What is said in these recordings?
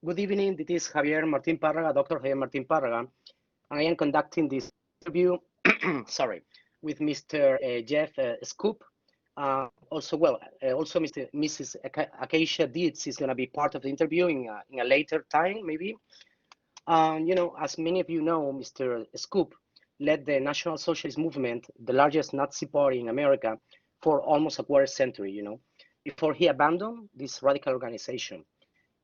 Good evening. This is Javier Martin Párraga, Dr. Javier Martin Párraga. I am conducting this interview, sorry, with Mr. Jeff Schoep. Also Mrs. Acacia Dietz is going to be part of the interview in a later time, maybe. As many of you know, Mr. Schoep led the National Socialist Movement, the largest Nazi party in America, for almost a quarter century, before he abandoned this radical organization.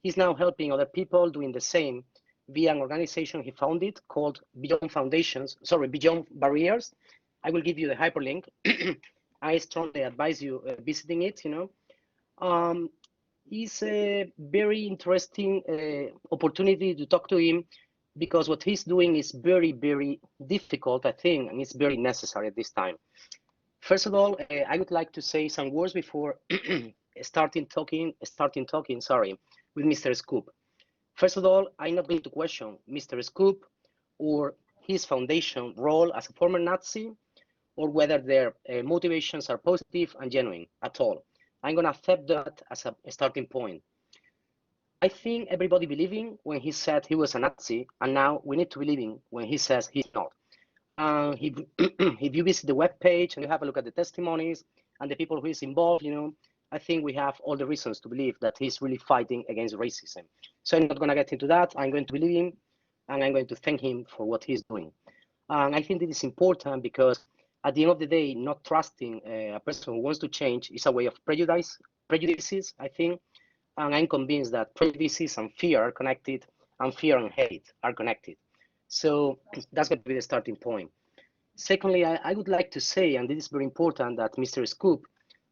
He's now helping other people doing the same via an organization he founded called Beyond Barriers. I will give you the hyperlink. I strongly advise you visiting it, It's a very interesting opportunity to talk to him because what he's doing is very, very difficult, I think, and it's very necessary at this time. First of all, I would like to say some words before starting talking, with Mr. Schoep. First of all, I'm not going to question Mr. Schoep or his foundation role as a former Nazi or whether their motivations are positive and genuine at all. I'm going to accept that as a starting point. I think everybody believing when he said he was a Nazi, and now we need to believe him when he says he's not. If you visit the webpage and you have a look at the testimonies and the people who is involved, I think we have all the reasons to believe that he's really fighting against racism. So I'm not going to get into that. I'm going to believe him, and I'm going to thank him for what he's doing. And I think it is important because at the end of the day, not trusting a person who wants to change is a way of prejudices, I think. And I'm convinced that prejudices and fear are connected, and fear and hate are connected. So that's going to be the starting point. Secondly, I would like to say, and this is very important, that Mr. Schoep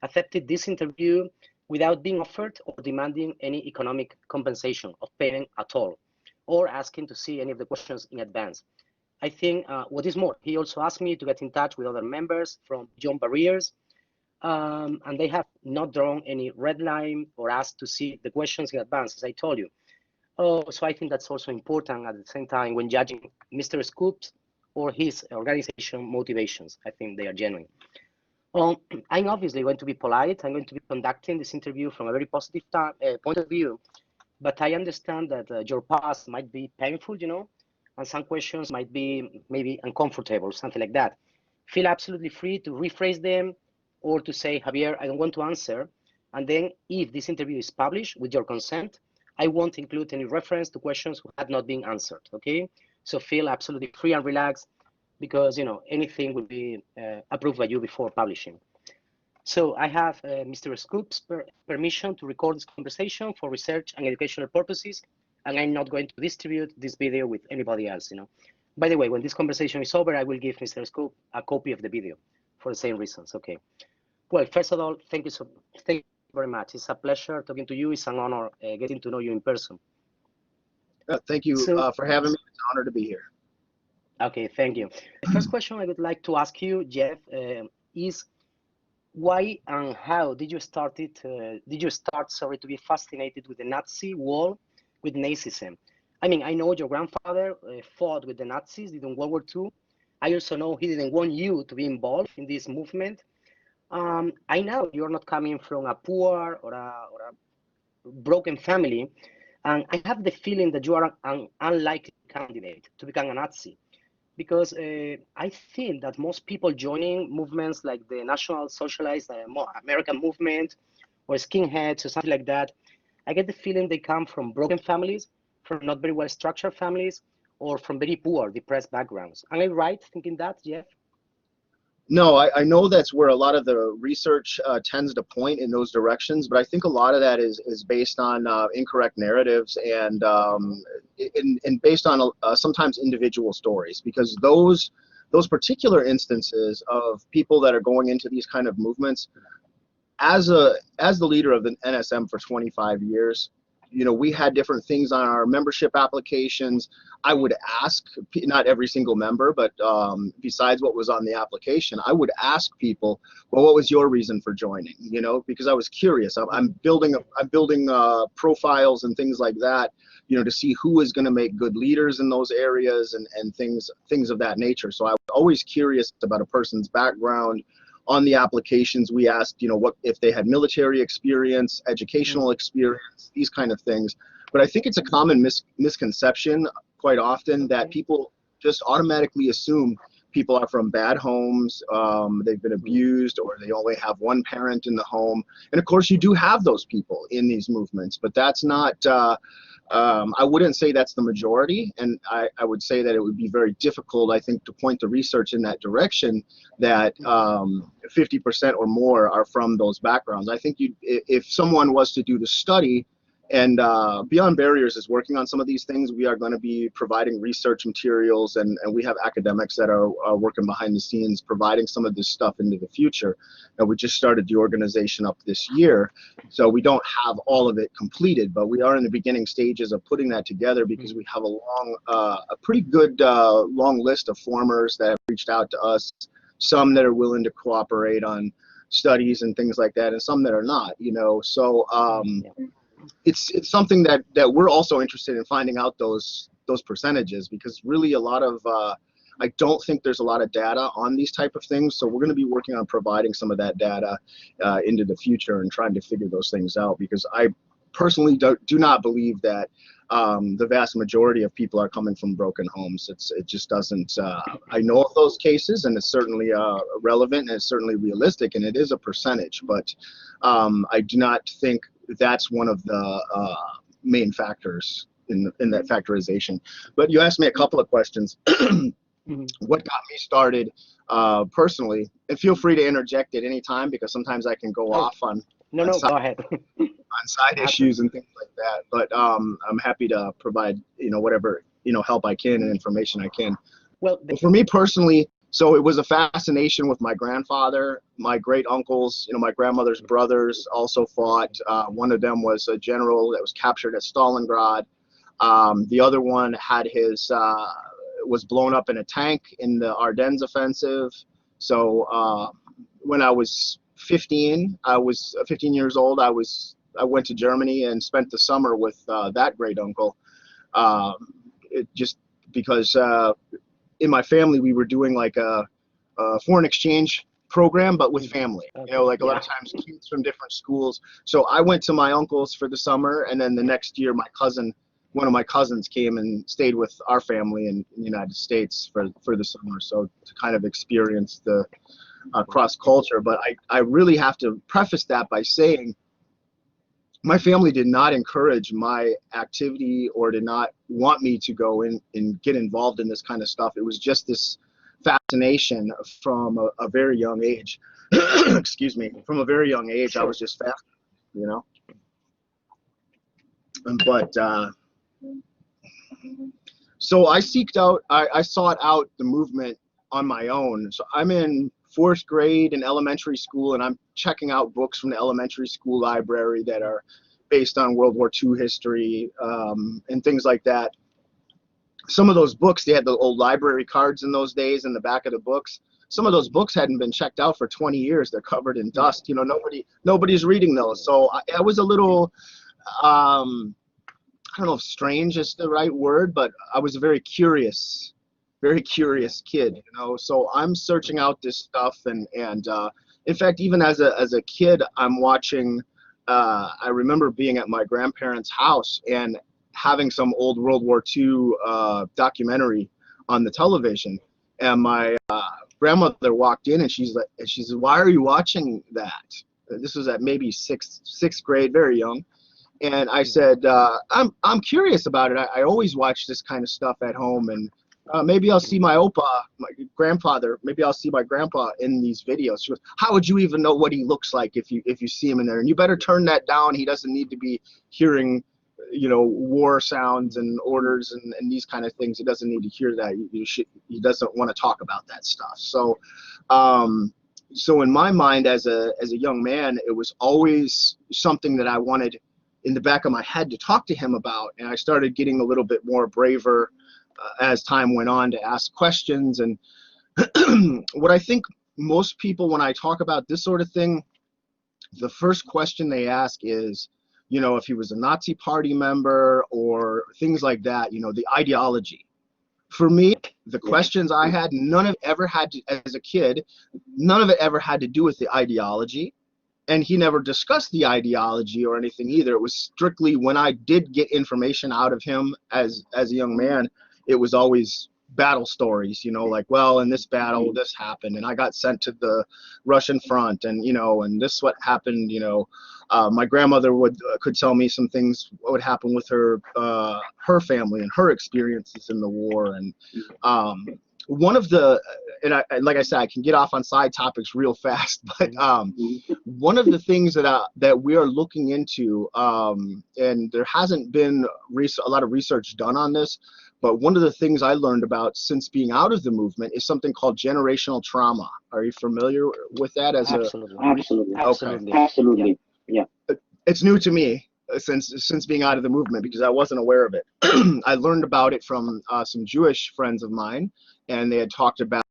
accepted this interview without being offered or demanding any economic compensation of payment at all, or asking to see any of the questions in advance. I think what is more, he also asked me to get in touch with other members from Beyond Barriers, and they have not drawn any red line or asked to see the questions in advance, as I told you. So I think that's also important at the same time when judging Mr. Schoep's or his organization motivations. I think they are genuine. I'm obviously going to be polite. I'm going to be conducting this interview from a very positive point of view, but I understand that your past might be painful, and some questions might be maybe uncomfortable, something like that. Feel absolutely free to rephrase them or to say, Javier, I don't want to answer. And then if this interview is published with your consent, I won't include any reference to questions who had not been answered, okay? So feel absolutely free and relaxed because, anything will be approved by you before publishing. So I have Mr. Schoep's permission to record this conversation for research and educational purposes, and I'm not going to distribute this video with anybody else, By the way, when this conversation is over, I will give Mr. Schoep a copy of the video for the same reasons, okay? Well, first of all, thank you very much. It's a pleasure talking to you. It's an honor getting to know you in person. Thank you for having me. It's an honor to be here. Okay, thank you. The first question I would like to ask you, Jeff, is why and how did you start to be fascinated with the Nazi wall, with Nazism? I mean, I know your grandfather fought with the Nazis during World War II. I also know he didn't want you to be involved in this movement. I know you're not coming from a poor or a broken family, and I have the feeling that you are an unlikely candidate to become a Nazi, because I think that most people joining movements like the National Socialist American Movement or Skinheads or something like that, I get the feeling they come from broken families, from not very well-structured families, or from very poor, depressed backgrounds. Am I right thinking that, Jeff? No, I know that's where a lot of the research tends to point in those directions, but I think a lot of that is based on incorrect narratives and based on sometimes individual stories, because those particular instances of people that are going into these kind of movements, as the leader of the NSM for 25 years, we had different things on our membership applications. I would ask, not every single member, but besides what was on the application, I would ask people, well, what was your reason for joining? Because I was curious. I'm building profiles and things like that, to see who is going to make good leaders in those areas and things of that nature. So I was always curious about a person's background. On the applications, we asked, what if they had military experience, educational experience, these kind of things. But I think it's a common misconception quite often that people just automatically assume people are from bad homes, they've been abused, or they only have one parent in the home. And of course, you do have those people in these movements, but that's not, I wouldn't say that's the majority. And I would say that it would be very difficult, I think, to point the research in that direction that 50% or more are from those backgrounds. I think if someone was to do the study, and Beyond Barriers is working on some of these things. We are going to be providing research materials, and we have academics that are working behind the scenes providing some of this stuff into the future. And we just started the organization up this year, so we don't have all of it completed, but we are in the beginning stages of putting that together because we have a pretty good long list of formers that have reached out to us, some that are willing to cooperate on studies and things like that, and some that are not, you know. So it's something that we're also interested in finding out those percentages, because really a lot of I don't think there's a lot of data on these type of things. So we're going to be working on providing some of that data into the future and trying to figure those things out, because I personally do not believe that the vast majority of people are coming from broken homes. It just doesn't. I know of those cases, and it's certainly relevant, and it's certainly realistic, and it is a percentage, but I do not think that's one of the main factors in that factorization. But you asked me a couple of questions. What got me started personally, and feel free to interject at any time, because sometimes I can go off on go ahead. on side issues and things like that. But I'm happy to provide whatever help I can and information I can. Well, for me personally, so it was a fascination with my grandfather, my great uncles, my grandmother's brothers also fought. One of them was a general that was captured at Stalingrad. The other one had was blown up in a tank in the Ardennes offensive. So when I was 15, I was 15 years old. I went to Germany and spent the summer with that great uncle. Just because in my family, we were doing like a foreign exchange program, but with family, like a lot of times kids from different schools. So I went to my uncle's for the summer, and then the next year, one of my cousins came and stayed with our family in the United States for the summer. So to kind of experience the cross culture. But I really have to preface that by saying my family did not encourage my activity or did not want me to go in and get involved in this kind of stuff. It was just this fascination from a very young age. Excuse me. From a very young age, I was just fascinated, But so I sought out the movement on my own. So I'm in 4th grade in elementary school, and I'm checking out books from the elementary school library that are based on World War II history and things like that. Some of those books, they had the old library cards in those days in the back of the books. Some of those books hadn't been checked out for 20 years. They're covered in dust. Nobody's reading those. So I was a little, I don't know if strange is the right word, but I was a very curious kid, so I'm searching out this stuff, and in fact, even as a kid, I'm watching, I remember being at my grandparents' house and having some old World War II documentary on the television, and my grandmother walked in, and she said, "Why are you watching that?" This was at maybe sixth grade, very young. And I said, I'm curious about it. I always watch this kind of stuff at home, and maybe I'll see my grandfather, maybe I'll see my grandpa in these videos. She goes, "How would you even know what he looks like if you see him in there? And you better turn that down. He doesn't need to be hearing, war sounds and orders and these kind of things. He doesn't need to hear that. He doesn't want to talk about that stuff." So, so in my mind, as a young man, it was always something that I wanted in the back of my head to talk to him about. And I started getting a little bit more braver as time went on to ask questions. And what I think most people, when I talk about this sort of thing, the first question they ask is, if he was a Nazi party member or things like that, the ideology. For me, the questions I had, none of it ever had to, as a kid, none of it ever had to do with the ideology. and he never discussed the ideology or anything either. It was strictly when I did get information out of him as a young man, it was always battle stories, you know, like, well, in this battle, this happened, and I got sent to the Russian front, and, you know, and this what happened, you know. My grandmother could tell me some things, what would happen with her family and her experiences in the war. And one of the, and like I said, I can get off on side topics real fast, but one of the things that we are looking into, and there hasn't been a lot of research done on this, but one of the things I learned about since being out of the movement is something called generational trauma. Are you familiar with that? Absolutely. Yeah. It's new to me since being out of the movement, because I wasn't aware of it. I learned about it from some Jewish friends of mine, and they had talked about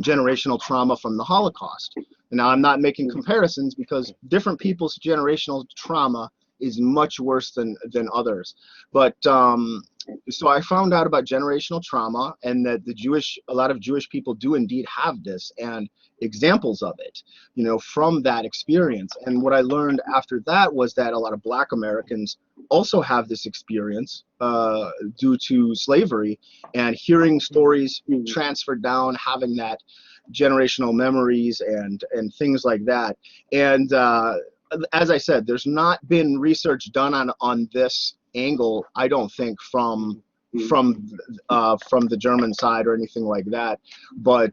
generational trauma from the Holocaust. And now I'm not making comparisons, because different people's generational trauma is much worse than others. But so I found out about generational trauma, and that a lot of Jewish people do indeed have this, and examples of it, you know, from that experience. And what I learned after that was that a lot of Black Americans also have this experience due to slavery, and hearing stories transferred down, having that generational memories and things like that. And as I said, there's not been research done on this angle, I don't think, from the German side or anything like that. But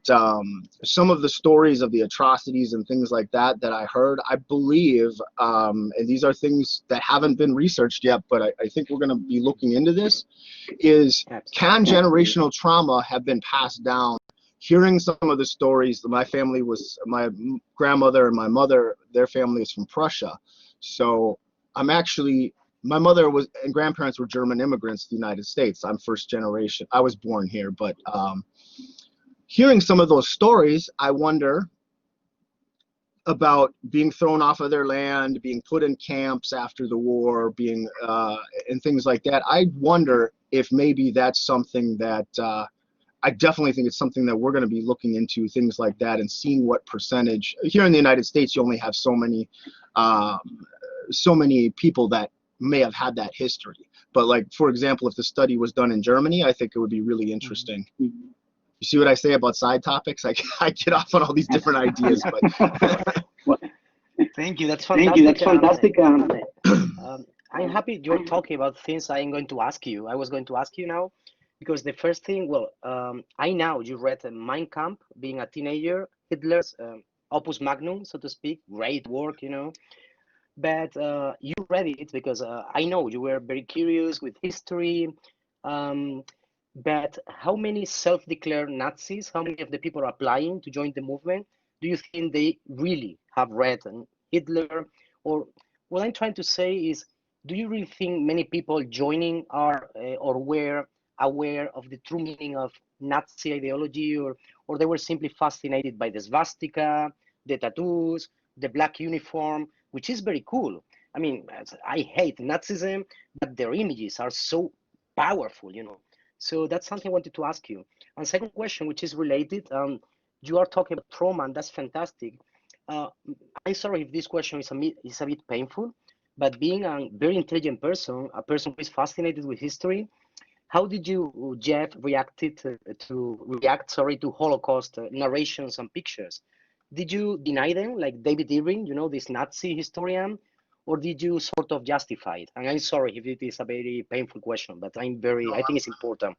some of the stories of the atrocities and things like that I heard, I believe, and these are things that haven't been researched yet, but I think we're going to be looking into this, is can generational trauma have been passed down? Hearing some of the stories, my grandmother and my mother, their family is from Prussia. So my mother and grandparents were German immigrants to the United States. I'm first generation. I was born here, but hearing some of those stories, I wonder about being thrown off of their land, being put in camps after the war, being and things like that. I wonder if maybe that's something that I definitely think it's something that we're going to be looking into, things like that, and seeing what percentage. Here in the United States, you only have so many people that may have had that history. But like, for example, if the study was done in Germany, I think it would be really interesting. You see what I say about side topics? I get off on all these different ideas, but Thank you. That's fantastic. That's fantastic. I'm happy you're talking about things I'm going to ask you. I was going to ask you now, because the first thing, well, I know you read Mein Kampf, being a teenager, Hitler's opus magnum, so to speak, great work, you know. But you read it because I know you were very curious with history. But how many self-declared Nazis, how many of the people applying to join the movement, do you think they really have read Hitler? Or what I'm trying to say is, do you really think many people joining are or were aware of the true meaning of Nazi ideology, or they were simply fascinated by the swastika, the tattoos, the black uniform, which is very cool? I mean, I hate Nazism, but their images are so powerful, you know. So that's something I wanted to ask you. And second question, which is related, you are talking about trauma, and that's fantastic. I'm sorry if this question is a bit painful, but being a very intelligent person, a person who is fascinated with history, how did you, Jeff, react to Holocaust narrations and pictures? Did you deny them, like David Irving, you know, this Nazi historian, or did you sort of justify it? And I'm sorry if it is a very painful question, but I think it's important.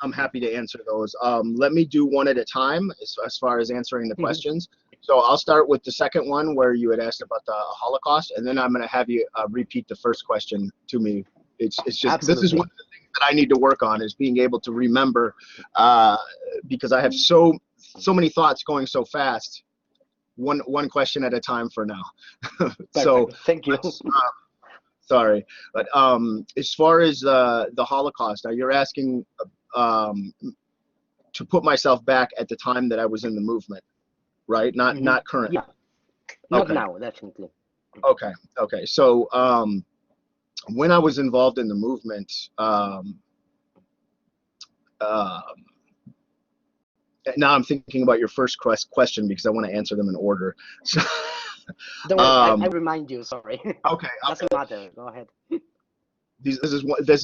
I'm happy to answer those. Let me do one at a time as far as answering the questions. So I'll start with the second one where you had asked about the Holocaust, and then I'm going to have you repeat the first question to me. It's just Absolutely. This is one of the things that I need to work on, is being able to remember, because I have so many thoughts going so fast. One question at a time for now. So thank you. Sorry, but as far as the Holocaust, now you're asking to put myself back at the time that I was in the movement, right? Not current. Yeah. Not now, definitely. Okay. So when I was involved in the movement, now I'm thinking about your first question because I want to answer them in order. Don't worry, I Um, remind you, sorry. okay, Doesn't matter, go ahead. this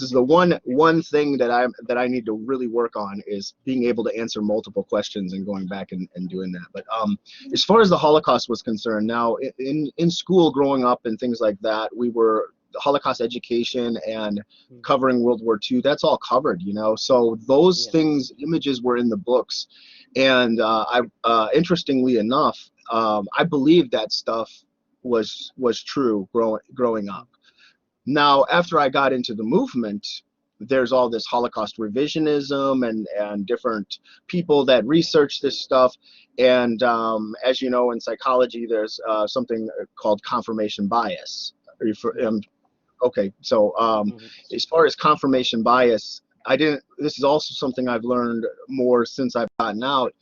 is the one thing that I need to really work on, is being able to answer multiple questions and going back and doing that. But as far as the Holocaust was concerned, now in school growing up and things like that, we were Holocaust education and covering World War II. That's all covered, you know. So those Yes. things, images were in the books, and interestingly enough, I believe that stuff was true growing up. Now, after I got into the movement, there's all this Holocaust revisionism and different people that research this stuff. And as you know, in psychology, there's something called confirmation bias. Okay, so as far as confirmation bias, this is also something I've learned more since I've gotten out,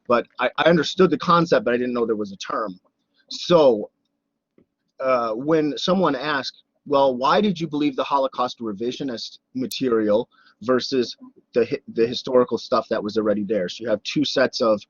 but I understood the concept, but I didn't know there was a term. So when someone asks, well, why did you believe the Holocaust revisionist material versus the historical stuff that was already there? So you have two sets of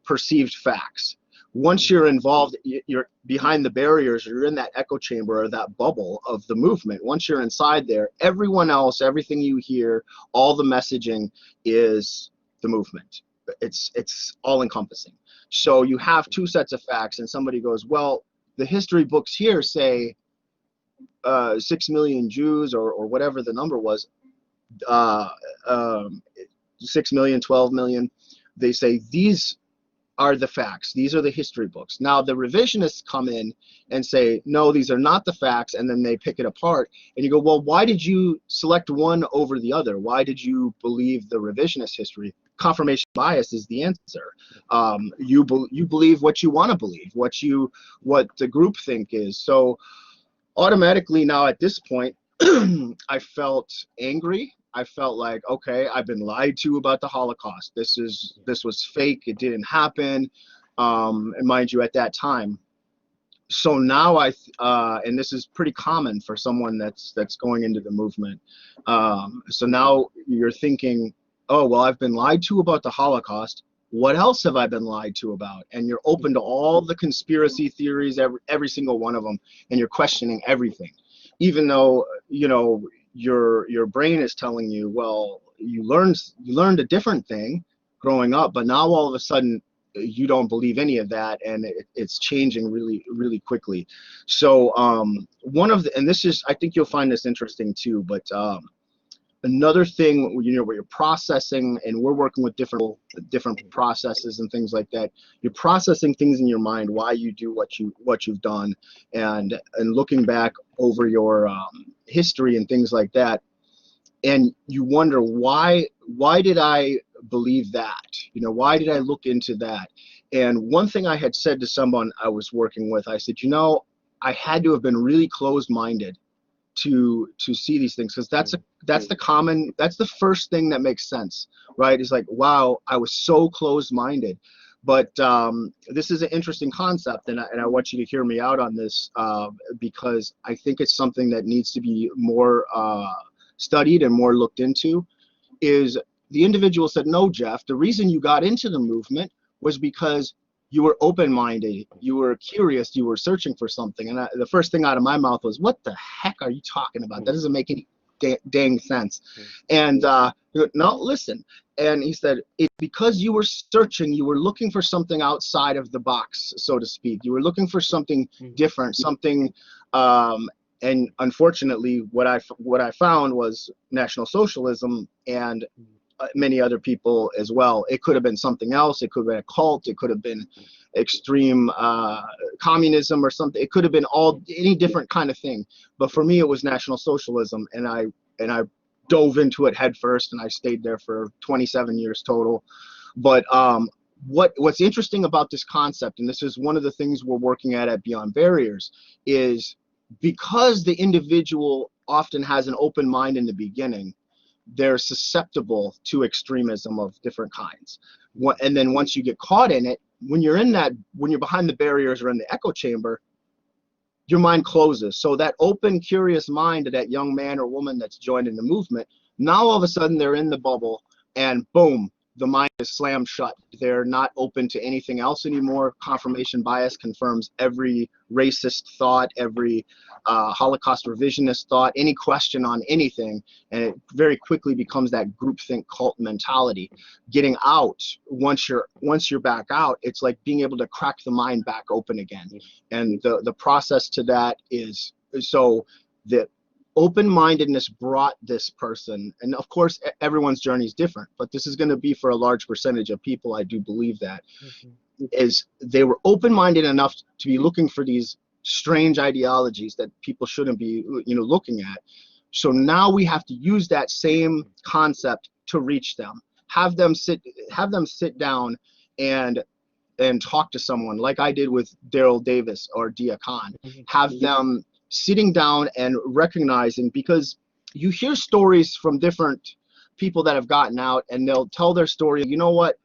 perceived facts. Once you're involved, you're behind the barriers, you're in that echo chamber or that bubble of the movement. Once you're inside there, everyone else, everything you hear, all the messaging is the movement. It's all encompassing. So you have two sets of facts, and somebody goes, well, the history books here say 6 million Jews, or whatever the number was, 6 million, 12 million. They say these are the facts. These are the history books. Now the revisionists come in and say, no, these are not the facts, and then they pick it apart. And you go, well, why did you select one over the other? Why did you believe the revisionist history? Confirmation bias is the answer. You believe what you want to believe, what the group think is. So automatically now at this point, I felt angry. I felt like, okay, I've been lied to about the Holocaust. This was fake. It didn't happen. And mind you, at that time. So now and this is pretty common for someone that's going into the movement. So now you're thinking, oh, well, I've been lied to about the Holocaust. What else have I been lied to about? And you're open to all the conspiracy theories, every single one of them, and you're questioning everything, even though, you know, your brain is telling you, well, you learned a different thing growing up, but now all of a sudden you don't believe any of that, and it's changing really, really quickly. So and this is, I think you'll find this interesting too, but another thing, you know, where you're processing, and we're working with different processes and things like that. You're processing things in your mind, why you do what you've done, and looking back over your history and things like that, and you wonder why did I believe that? You know, why did I look into that? And one thing I had said to someone I was working with, I said, you know, I had to have been really closed-minded to see these things, because that's the first thing that makes sense, right? It's like, wow, I was so closed-minded. But this is an interesting concept, and I want you to hear me out on this, because I think it's something that needs to be more studied and more looked into. Is the individual said, no, Jeff, the reason you got into the movement was because you were open-minded, you were curious, you were searching for something. And the first thing out of my mouth was, what the heck are you talking about? That doesn't make any dang sense. And no, listen. And he said, it's because you were searching, you were looking for something outside of the box, so to speak. You were looking for something different, something, and unfortunately, what I found was National Socialism and many other people as well. It could have been something else. It could have been a cult. It could have been extreme communism or something. It could have been any different kind of thing. But for me, it was National Socialism, and I dove into it head first, and I stayed there for 27 years total. But what's interesting about this concept, and this is one of the things we're working at Beyond Barriers, is because the individual often has an open mind in the beginning, they're susceptible to extremism of different kinds. And then once you get caught in it, when you're behind the barriers or in the echo chamber, your mind closes. So that open, curious mind of that young man or woman that's joined in the movement, now all of a sudden they're in the bubble, and boom, the mind is slammed shut. They're not open to anything else anymore. Confirmation bias confirms every racist thought, every Holocaust revisionist thought, any question on anything, and it very quickly becomes that groupthink cult mentality. Getting out, once you're back out, it's like being able to crack the mind back open again. And the process to that is, so that open-mindedness brought this person, and of course everyone's journey is different, but this is going to be for a large percentage of people, I do believe that, is they were open-minded enough to be looking for these strange ideologies that people shouldn't be, looking at. So now we have to use that same concept to reach them, have them sit down and talk to someone like I did with Daryl Davis or Dia Khan, have them sitting down and recognizing, because you hear stories from different people that have gotten out, and they'll tell their story. You know what?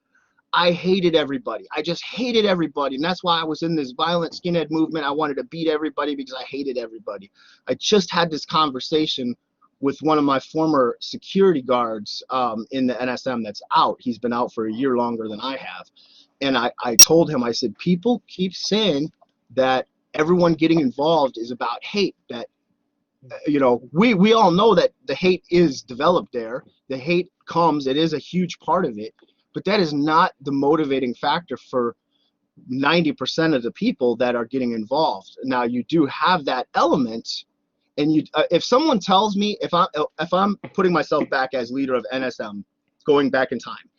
I hated everybody. I just hated everybody. And that's why I was in this violent skinhead movement. I wanted to beat everybody because I hated everybody. I just had this conversation with one of my former security guards in the NSM that's out. He's been out for a year longer than I have. And I told him, I said, people keep saying that everyone getting involved is about hate, that we all know that the hate is developed there. The hate comes, it is a huge part of it, but that is not the motivating factor for 90% of the people that are getting involved. Now you do have that element, and you if someone tells me, if I'm putting myself back as leader of NSM, going back in time,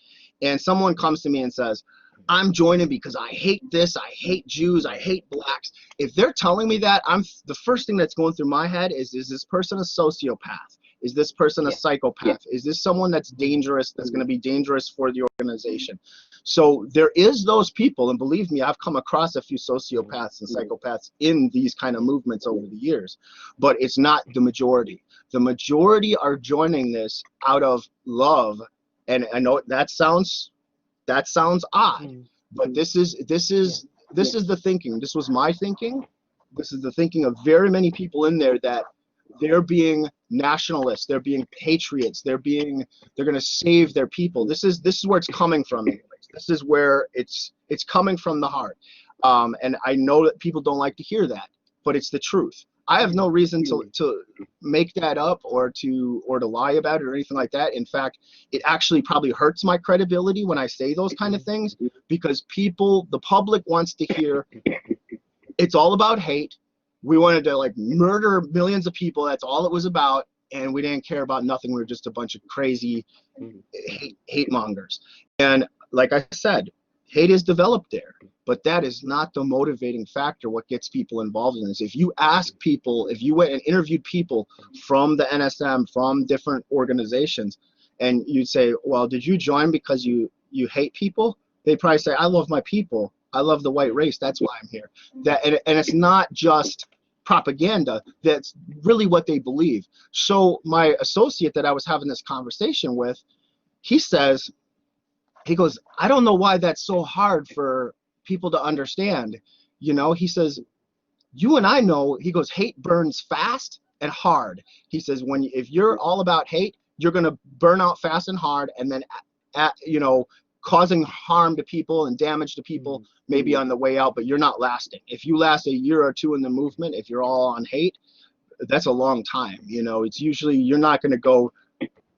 and someone comes to me and says, I'm joining because I hate this, I hate Jews, I hate blacks. If they're telling me that, the first thing that's going through my head is this person a sociopath? Is this person a psychopath? Is this someone that's dangerous, that's going to be dangerous for the organization? So there is those people, and believe me, I've come across a few sociopaths and psychopaths in these kind of movements over the years, but it's not the majority. The majority are joining this out of love, and I know that sounds odd, but this is the thinking. This was my thinking. This is the thinking of very many people in there, that they're being nationalists, they're being patriots, they're going to save their people. This is where it's coming from. This is where it's coming from the heart. And I know that people don't like to hear that, but it's the truth. I have no reason to make that up or to lie about it or anything like that. In fact, it actually probably hurts my credibility when I say those kind of things, because the public wants to hear it's all about hate. We wanted to murder millions of people. That's all it was about. And we didn't care about nothing. We were just a bunch of crazy hate mongers. And like I said, hate is developed there, but that is not the motivating factor. What gets people involved in this? If you ask people, if you went and interviewed people from the NSM, from different organizations, and you'd say, well, did you join because you hate people? They'd probably say, I love my people. I love the white race. That's why I'm here. And it's not just propaganda. That's really what they believe. So my associate that I was having this conversation with, he goes, I don't know why that's so hard for people to understand. He says, you and I know, he goes, hate burns fast and hard. He says, if you're all about hate, you're going to burn out fast and hard, and then, causing harm to people and damage to people maybe on the way out, but you're not lasting. If you last a year or two in the movement, if you're all on hate, that's a long time. It's usually, you're not going to go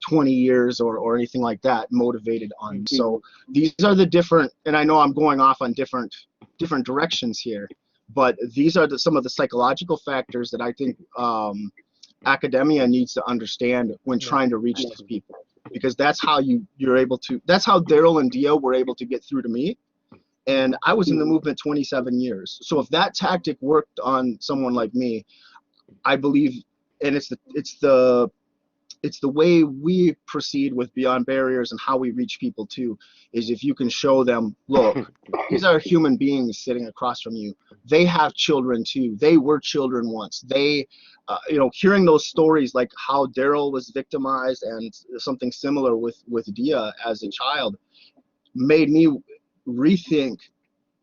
20 years or anything like that motivated on. So these are the different, and I know I'm going off on different directions here, but these are some of the psychological factors that I think academia needs to understand when trying to reach these people, because that's how that's how Daryl and Dia were able to get through to me. And I was in the movement 27 years. So if that tactic worked on someone like me, I believe, and it's the way we proceed with Beyond Barriers and how we reach people too, is if you can show them, look, these are human beings sitting across from you. They have children too. They were children once. They, hearing those stories, like how Daryl was victimized and something similar with Dia as a child, made me rethink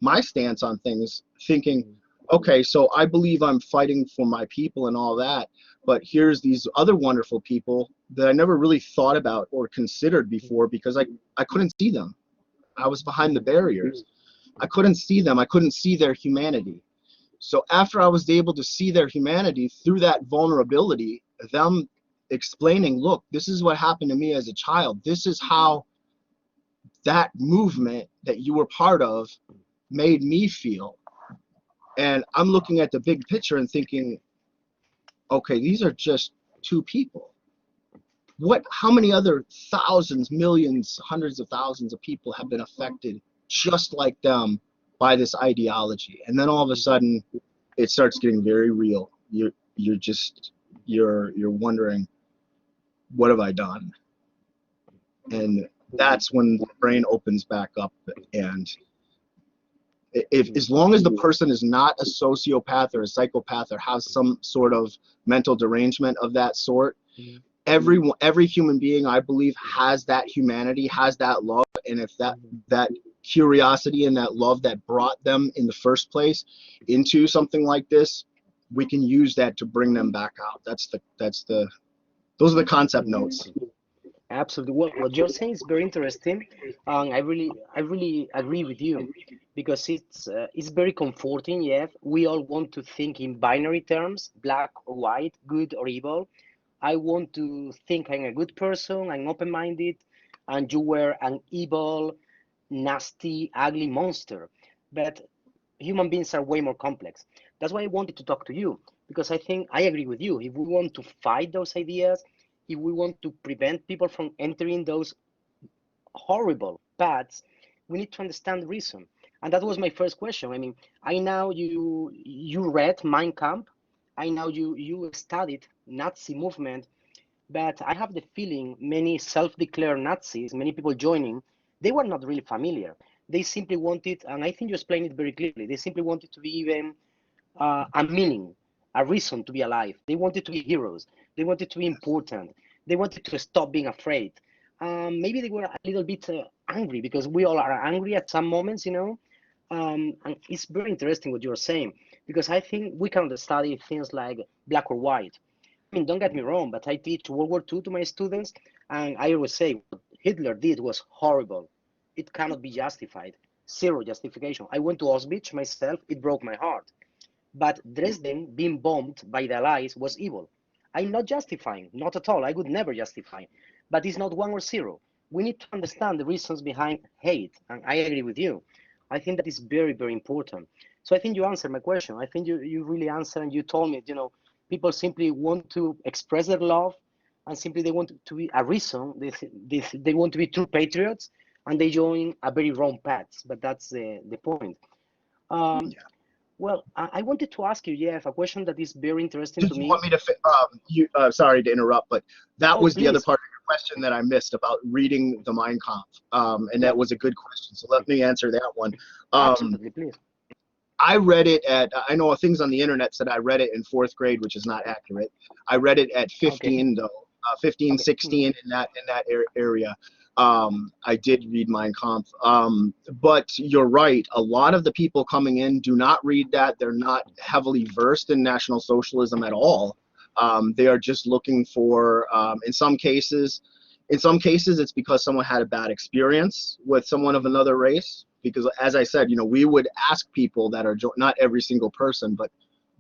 my stance on things, thinking, okay, so I believe I'm fighting for my people and all that, but here's these other wonderful people that I never really thought about or considered before because I couldn't see them. I was behind the barriers. I couldn't see them. I couldn't see their humanity. So after I was able to see their humanity through that vulnerability, them explaining, look, this is what happened to me as a child. This is how that movement that you were part of made me feel. And I'm looking at the big picture and thinking, okay, these are just two people. How many other thousands, millions, hundreds of thousands of people have been affected just like them by this ideology? And then all of a sudden it starts getting very real. You're wondering, what have I done? And that's when the brain opens back up. And as long as the person is not a sociopath or a psychopath or has some sort of mental derangement of that sort, every human being, I believe, has that humanity, has that love. And if that curiosity and that love that brought them in the first place into something like this, we can use that to bring them back out. Those are the concept notes. Absolutely. Well, what you're saying is very interesting. I really agree with you because it's very comforting. Yeah, we all want to think in binary terms, black or white, good or evil. I want to think I'm a good person, I'm open-minded, and you were an evil, nasty, ugly monster. But human beings are way more complex. That's why I wanted to talk to you, because I think I agree with you. If we want to fight those ideas, if we want to prevent people from entering those horrible paths, we need to understand the reason. And that was my first question. I mean, I know you read Mein Kampf. I know you studied Nazi movement, but I have the feeling many self-declared Nazis, many people joining, they were not really familiar. They simply wanted, and I think you explained it very clearly, they simply wanted to be even a meaning, a reason to be alive. They wanted to be heroes. They wanted to be important. They wanted to stop being afraid. Maybe they were a little bit angry, because we all are angry at some moments, you know. And it's very interesting what you're saying, because I think we can study things like black or white. I mean, don't get me wrong, but I teach World War II to my students, and I always say what Hitler did was horrible. It cannot be justified. Zero justification. I went to Auschwitz myself. It broke my heart. But Dresden being bombed by the Allies was evil. I'm not justifying, not at all. I would never justify. But it's not 1 or 0. We need to understand the reasons behind hate, and I agree with you. I think that is very, very important. So I think you answered my question. I think you really answered, and you told me, you know, people simply want to express their love, and simply they want to be a reason. They want to be true patriots, and they join a very wrong path. But that's the point. Um, well, I wanted to ask you, Jeff, a question that is very interesting to Did you me. want me to, sorry to interrupt, but that was the other Please. part of your question that I missed about reading the Mein Kampf. And that was a good question. So let me answer that one. Absolutely, please. I read it I know things on the internet said I read it in 4th grade, which is not accurate. I read it at 15 though, 15, 16 in that area. I did read Mein Kampf. But you're right. A lot of the people coming in do not read that. They're not heavily versed in National Socialism at all. They are just looking for, in some cases, it's because someone had a bad experience with someone of another race. Because as I said, you know, we would ask people that are, not every single person, but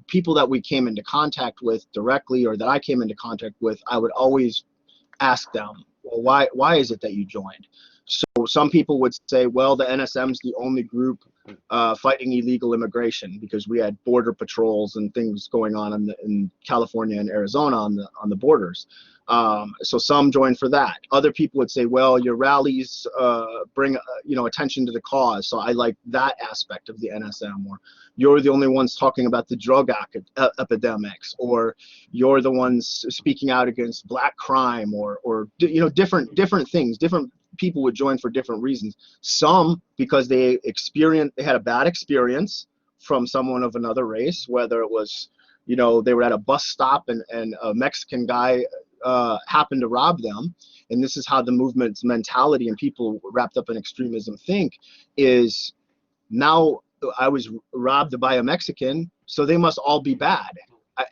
people that we came into contact with directly, or that I came into contact with, I would always ask them, well, why is it that you joined? So some people would say, well, the NSM's the only group fighting illegal immigration, because we had border patrols and things going on in California and Arizona on the borders. So some joined for that. Other people would say, well, your rallies bring attention to the cause, so I like that aspect of the NSM. Or you're the only ones talking about the drug epidemics, or you're the ones speaking out against black crime, or different things. Different people would join for different reasons. Some because they had a bad experience from someone of another race, whether it was, you know, they were at a bus stop and a Mexican guy happened to rob them. And this is how the movement's mentality and people wrapped up in extremism think is, now I was robbed by a Mexican, so they must all be bad.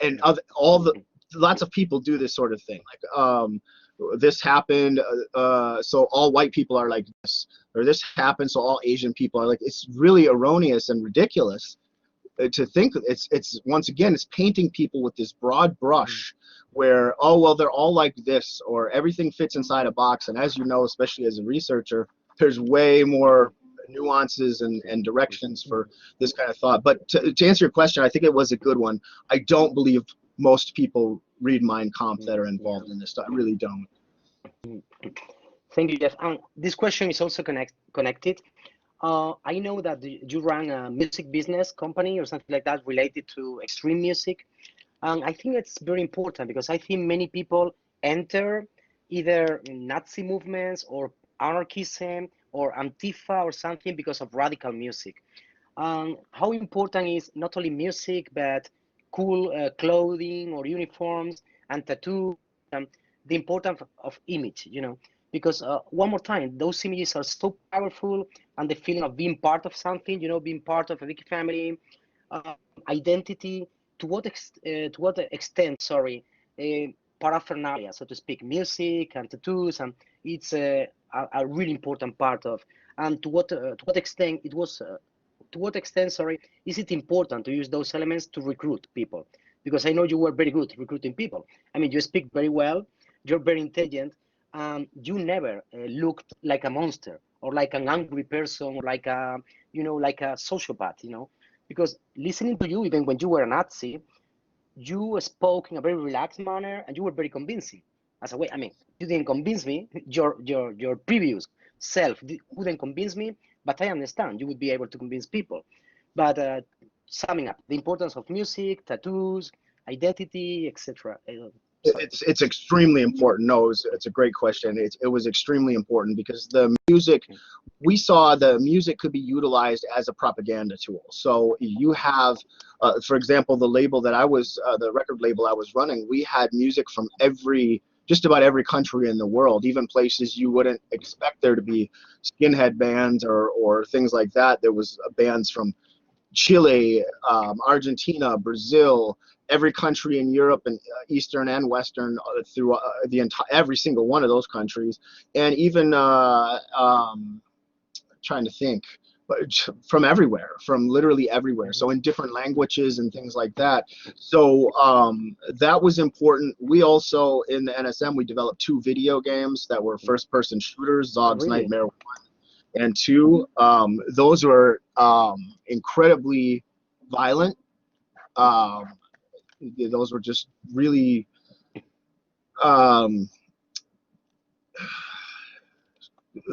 And all the lots of people do this sort of thing, like this happened, so all white people are like this, or this happened, so all Asian people are like. It's really erroneous and ridiculous to think. It's once again, it's painting people with this broad brush, where, oh well, they're all like this, or everything fits inside a box. And as you know, especially as a researcher, there's way more nuances and directions for this kind of thought. But to answer your question, I think it was a good one. I don't believe most people read Mein Kampf that are involved in this stuff. I really don't. Thank you, Jeff. This question is also connected. I know that you run a music business company or something like that related to extreme music. And I think it's very important because I think many people enter either Nazi movements or anarchism or Antifa or something because of radical music. How important is not only music, but cool clothing or uniforms and tattoos, the importance of image, you know, because one more time, those images are so powerful, and the feeling of being part of something, you know, being part of a big family, identity. To what extent, sorry, paraphernalia, so to speak, music and tattoos, and it's a really important part of. And to what extent it was. To what extent, sorry, is it important to use those elements to recruit people? Because I know you were very good recruiting people. I mean, you speak very well, you're very intelligent, you never looked like a monster or like an angry person or like a, you know, like a sociopath, you know, because listening to you, even when you were a Nazi, you spoke in a very relaxed manner and you were very convincing. As a way, I mean, you didn't convince me, your previous self wouldn't convince me, but I understand you would be able to convince people. But summing up, the importance of music, tattoos, identity, etc. It's extremely important. No, it's a great question. It was extremely important because the music, we saw the music could be utilized as a propaganda tool. So you have, for example, the label that I was, the record label I was running, we had music from just about every country in the world, even places you wouldn't expect there to be skinhead bands or things like that. There was bands from Chile, Argentina, Brazil, every country in Europe and Eastern and Western, through every single one of those countries, and even trying to think, but from everywhere, from literally everywhere. So in different languages and things like that. So that was important. We also, in the NSM, we developed 2 video games that were first-person shooters, Zog's Really? Nightmare 1 and 2. Those were incredibly violent. Those were just really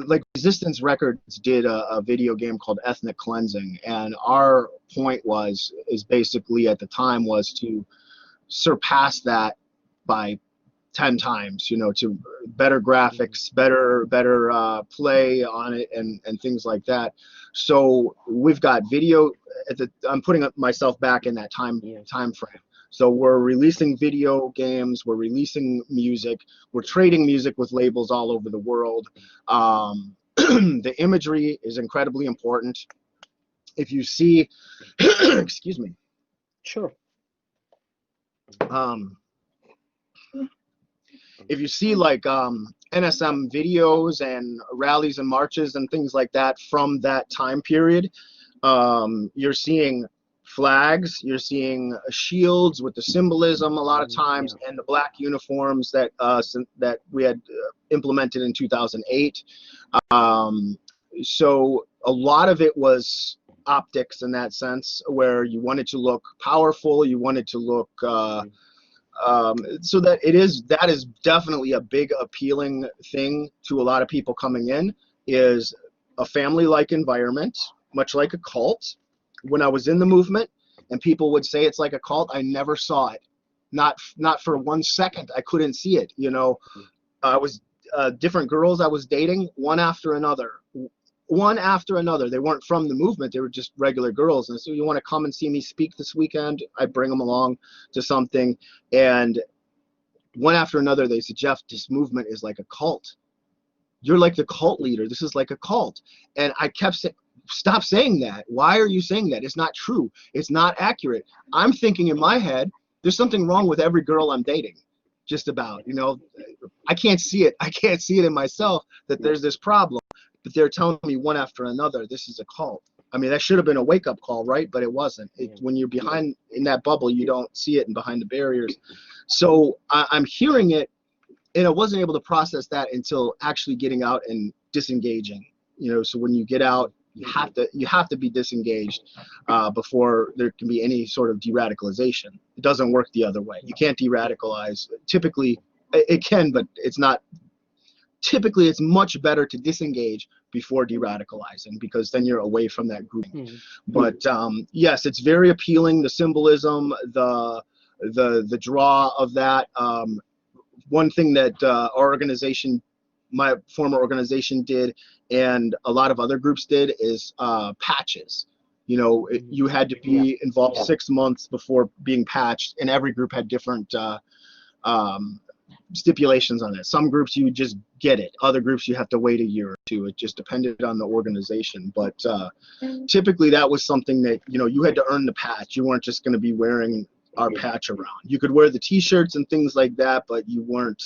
like Resistance Records did a video game called Ethnic Cleansing, and our point is basically at the time was to surpass that by 10 times, you know, to better graphics, better play on it, and things like that. So we've got video I'm putting myself back in that time frame. So we're releasing video games, we're releasing music, we're trading music with labels all over the world. The imagery is incredibly important. If you see, excuse me. Sure. If you see like NSM videos and rallies and marches and things like that from that time period, you're seeing flags, you're seeing shields with the symbolism a lot of times, and the black uniforms that that we had implemented in 2008. So a lot of it was optics in that sense, where you wanted to look powerful, you wanted to look so that is definitely a big appealing thing to a lot of people coming in, is a family-like environment, much like a cult. When I was in the movement and people would say it's like a cult, I never saw it. Not for 1 second. I couldn't see it. You know, I was different girls I was dating, one after another. They weren't from the movement. They were just regular girls. And so, you want to come and see me speak this weekend? I bring them along to something. And one after another, they said, Jeff, this movement is like a cult. You're like the cult leader. This is like a cult. And I kept saying, stop saying that. Why are you saying that? It's not true. It's not accurate. I'm thinking in my head, there's something wrong with every girl I'm dating, just about, you know. I can't see it. I can't see it in myself that there's this problem, but they're telling me one after another, this is a cult. I mean, that should have been a wake-up call, right? But it wasn't. When you're behind in that bubble, you don't see it, and behind the barriers. So I'm hearing it, and I wasn't able to process that until actually getting out and disengaging. You know, so when you get out, you have to be disengaged before there can be any sort of de-radicalization. It doesn't work the other way. You can't de-radicalize. Typically, it can, but it's not. Typically, it's much better to disengage before de-radicalizing, because then you're away from that group. But yes, it's very appealing. The symbolism, the draw of that. One thing that our organization, my former organization, did, and a lot of other groups did, is patches. You know, you had to be involved 6 months before being patched, and every group had different stipulations on it. Some groups you just get it. Other groups you have to wait a year or two. It just depended on the organization. But typically that was something that, you know, you had to earn the patch. You weren't just going to be wearing our patch around. You could wear the t-shirts and things like that, but you weren't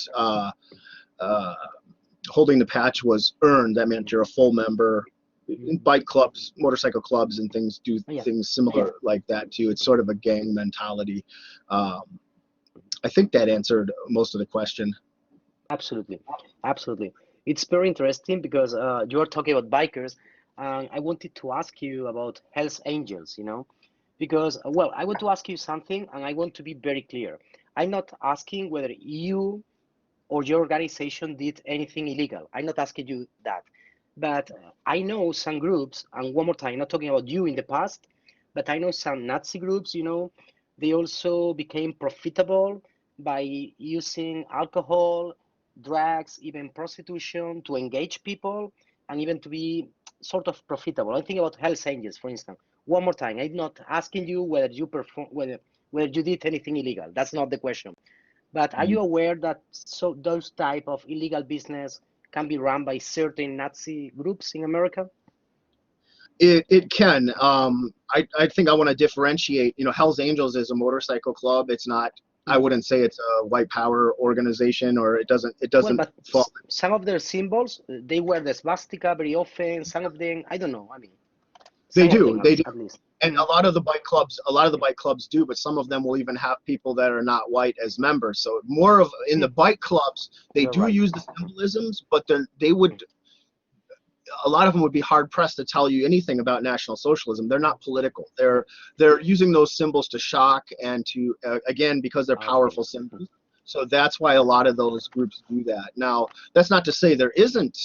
holding the patch was earned. That meant you're a full member. In bike clubs, motorcycle clubs, and things do things similar like that too. It's sort of a gang mentality. I think that answered most of the question. Absolutely, absolutely. It's very interesting because you are talking about bikers, and I wanted to ask you about Hells Angels, you know, because, well, I want to ask you something, and I want to be very clear. I'm not asking whether you or your organization did anything illegal. I'm not asking you that. But I know some groups, and one more time, not talking about you in the past, but I know some Nazi groups, you know, they also became profitable by using alcohol, drugs, even prostitution to engage people and even to be sort of profitable. I think about Hells Angels, for instance. One more time, I'm not asking you whether you perform, whether you did anything illegal. That's not the question. But are you aware that those type of illegal business can be run by certain Nazi groups in America? It can. I think I want to differentiate. You know, Hell's Angels is a motorcycle club. It's not. I wouldn't say it's a white power organization, or it doesn't. Well, but fall. some of their symbols, they wear the swastika very often. Some of them, I don't know. I mean, They some of do. them They do. at least. And a lot of the bike clubs do, but some of them will even have people that are not white as members. So more of in the bike clubs, they You're do right. use the symbolisms, but they would. A lot of them would be hard pressed to tell you anything about National Socialism. They're not political. They're using those symbols to shock and to again, because they're powerful symbols. So that's why a lot of those groups do that. Now, that's not to say there isn't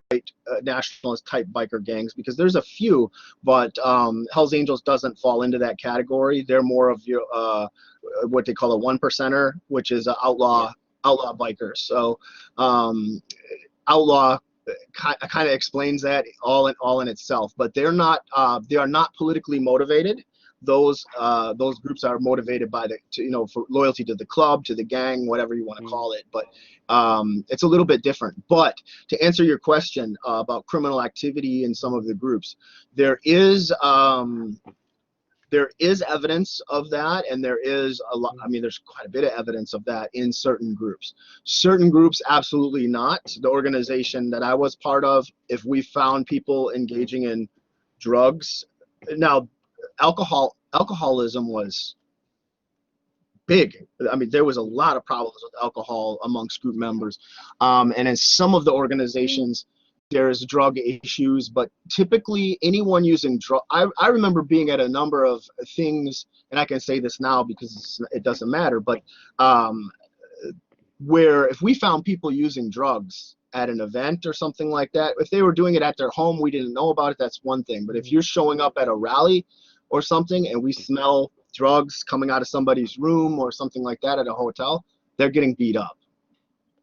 white nationalist type biker gangs, because there's a few, but Hell's Angels doesn't fall into that category. They're more of your what they call a 1%er, which is outlaw bikers. So outlaw kind of explains that all in itself. But they are not politically motivated. Those groups are motivated by for loyalty to the club, to the gang, whatever you want to call it. But it's a little bit different. But to answer your question about criminal activity in some of the groups, there is evidence of that, and there is a lot. I mean, there's quite a bit of evidence of that in certain groups. Certain groups, absolutely not. The organization that I was part of, if we found people engaging in drugs, now alcoholism was big. I mean, there was a lot of problems with alcohol amongst group members, and in some of the organizations, there's drug issues, but typically anyone using drug, I remember being at a number of things, and I can say this now because it doesn't matter, but where if we found people using drugs at an event or something like that, if they were doing it at their home, we didn't know about it, that's one thing. But if you're showing up at a rally or something and we smell drugs coming out of somebody's room or something like that at a hotel, they're getting beat up.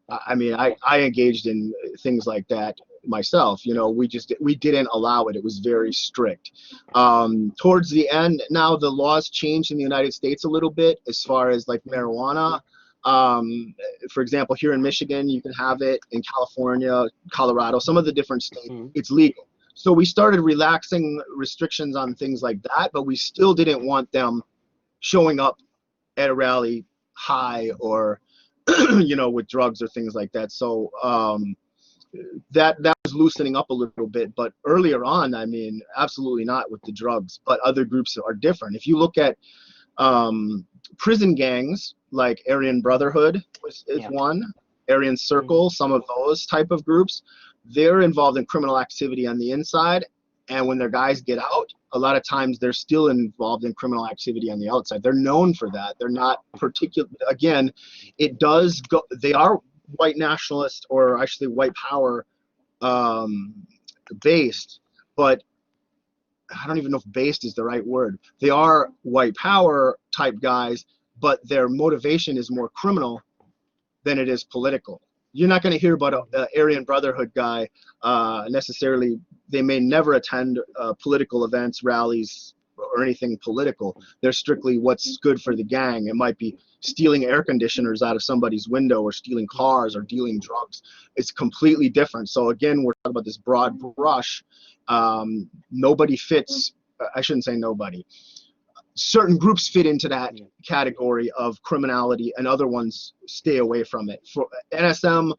I mean, I engaged in things like that myself. You know, we didn't allow it. It was very strict. Towards the end, now the laws changed in the United States a little bit as far as like marijuana. For example, here in Michigan, you can have it. In California, Colorado, some of the different states, it's legal. So we started relaxing restrictions on things like that, but we still didn't want them showing up at a rally high or, you know, with drugs or things like that. So that was loosening up a little bit. But earlier on, I mean, absolutely not with the drugs. But other groups are different. If you look at prison gangs, like Aryan Brotherhood is one, Aryan Circle, some of those type of groups, they're involved in criminal activity on the inside. And when their guys get out, a lot of times they're still involved in criminal activity on the outside. They're known for that. They're not particular. Again, it does go. They are white nationalist, or actually white power based, but I don't even know if based is the right word. They are white power type guys, but their motivation is more criminal than it is political. You're not going to hear about an Aryan Brotherhood guy necessarily. They may never attend political events, rallies, or anything political. They're strictly what's good for the gang. It might be stealing air conditioners out of somebody's window, or stealing cars, or dealing drugs. It's completely different. So again, we're talking about this broad brush. Nobody fits, I shouldn't say nobody. Certain groups fit into that category of criminality, and other ones stay away from it. For NSM,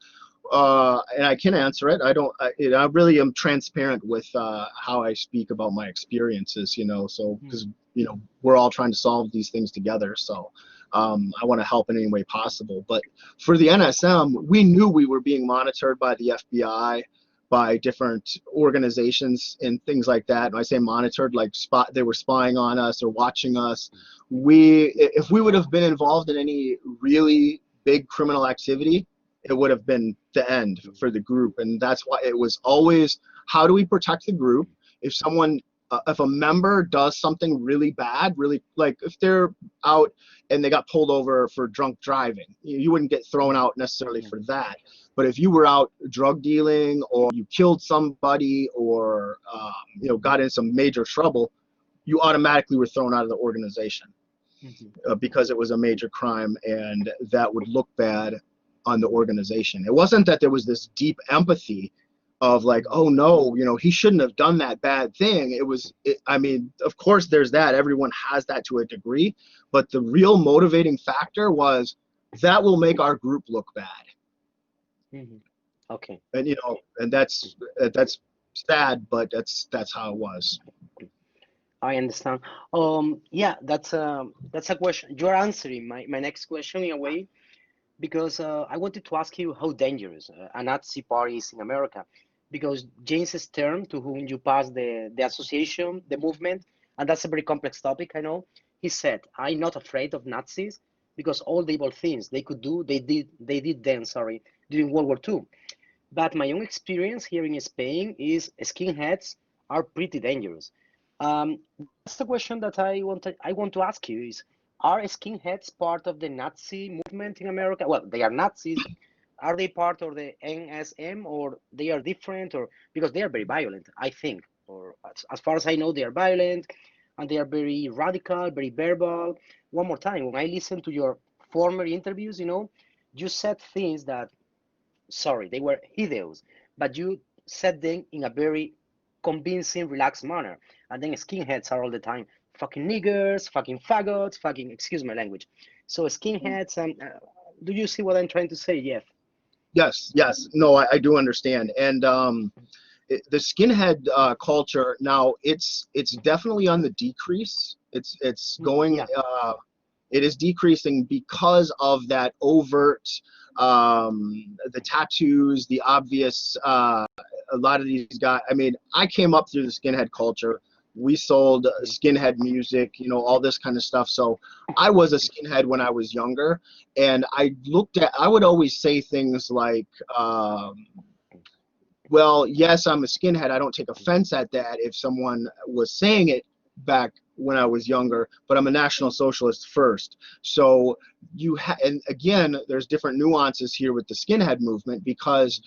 and I can answer it. I really am transparent with how I speak about my experiences, you know. So because you know we're all trying to solve these things together. So I want to help in any way possible. But for the NSM, we knew we were being monitored by the FBI, by different organizations and things like that. And I say monitored, like they were spying on us or watching us. If we would have been involved in any really big criminal activity, it would have been the end for the group. And that's why it was always, how do we protect the group? If someone, if a member does something really bad, really, like if they're out and they got pulled over for drunk driving, you wouldn't get thrown out necessarily for that. But if you were out drug dealing, or you killed somebody, or you know, got in some major trouble, you automatically were thrown out of the organization because it was a major crime, and that would look bad on the organization. It wasn't that there was this deep empathy of like, oh no, you know, he shouldn't have done that bad thing. I mean, of course there's that. Everyone has that to a degree, but the real motivating factor was that will make our group look bad. Okay. And you know, and that's sad, but that's how it was. I understand. Yeah, that's a question. You're answering my next question in a way, because I wanted to ask you how dangerous a Nazi party is in America, because James Stern, to whom you passed the association, the movement, and that's a very complex topic, I know. He said, "I'm not afraid of Nazis because all the evil things they could do, they did then, sorry, during World War II. But my own experience here in Spain is skinheads are pretty dangerous." That's the question that I want to ask you is, are skinheads part of the Nazi movement in America? Well, they are Nazis. Are they part of the NSM, or they are different, or because they are very violent, I think, or as far as I know, they are violent, and they are very radical, very verbal. One more time, when I listen to your former interviews, you know, you said things that, sorry, they were hideous, but you said them in a very convincing, relaxed manner. And then skinheads are all the time fucking niggers, fucking faggots, fucking, excuse my language. So skinheads, do you see what I'm trying to say, Jeff? Yes. No, I do understand. And the skinhead culture now, it's definitely on the decrease. It's going. It is decreasing because of that overt, the tattoos, the obvious. A lot of these guys. I mean, I came up through the skinhead culture. We sold skinhead music, you know, all this kind of stuff. So I was a skinhead when I was younger, and I would always say things like, well, yes, I'm a skinhead. I don't take offense at that if someone was saying it back when I was younger, but I'm a National Socialist first. So and again, there's different nuances here with the skinhead movement, because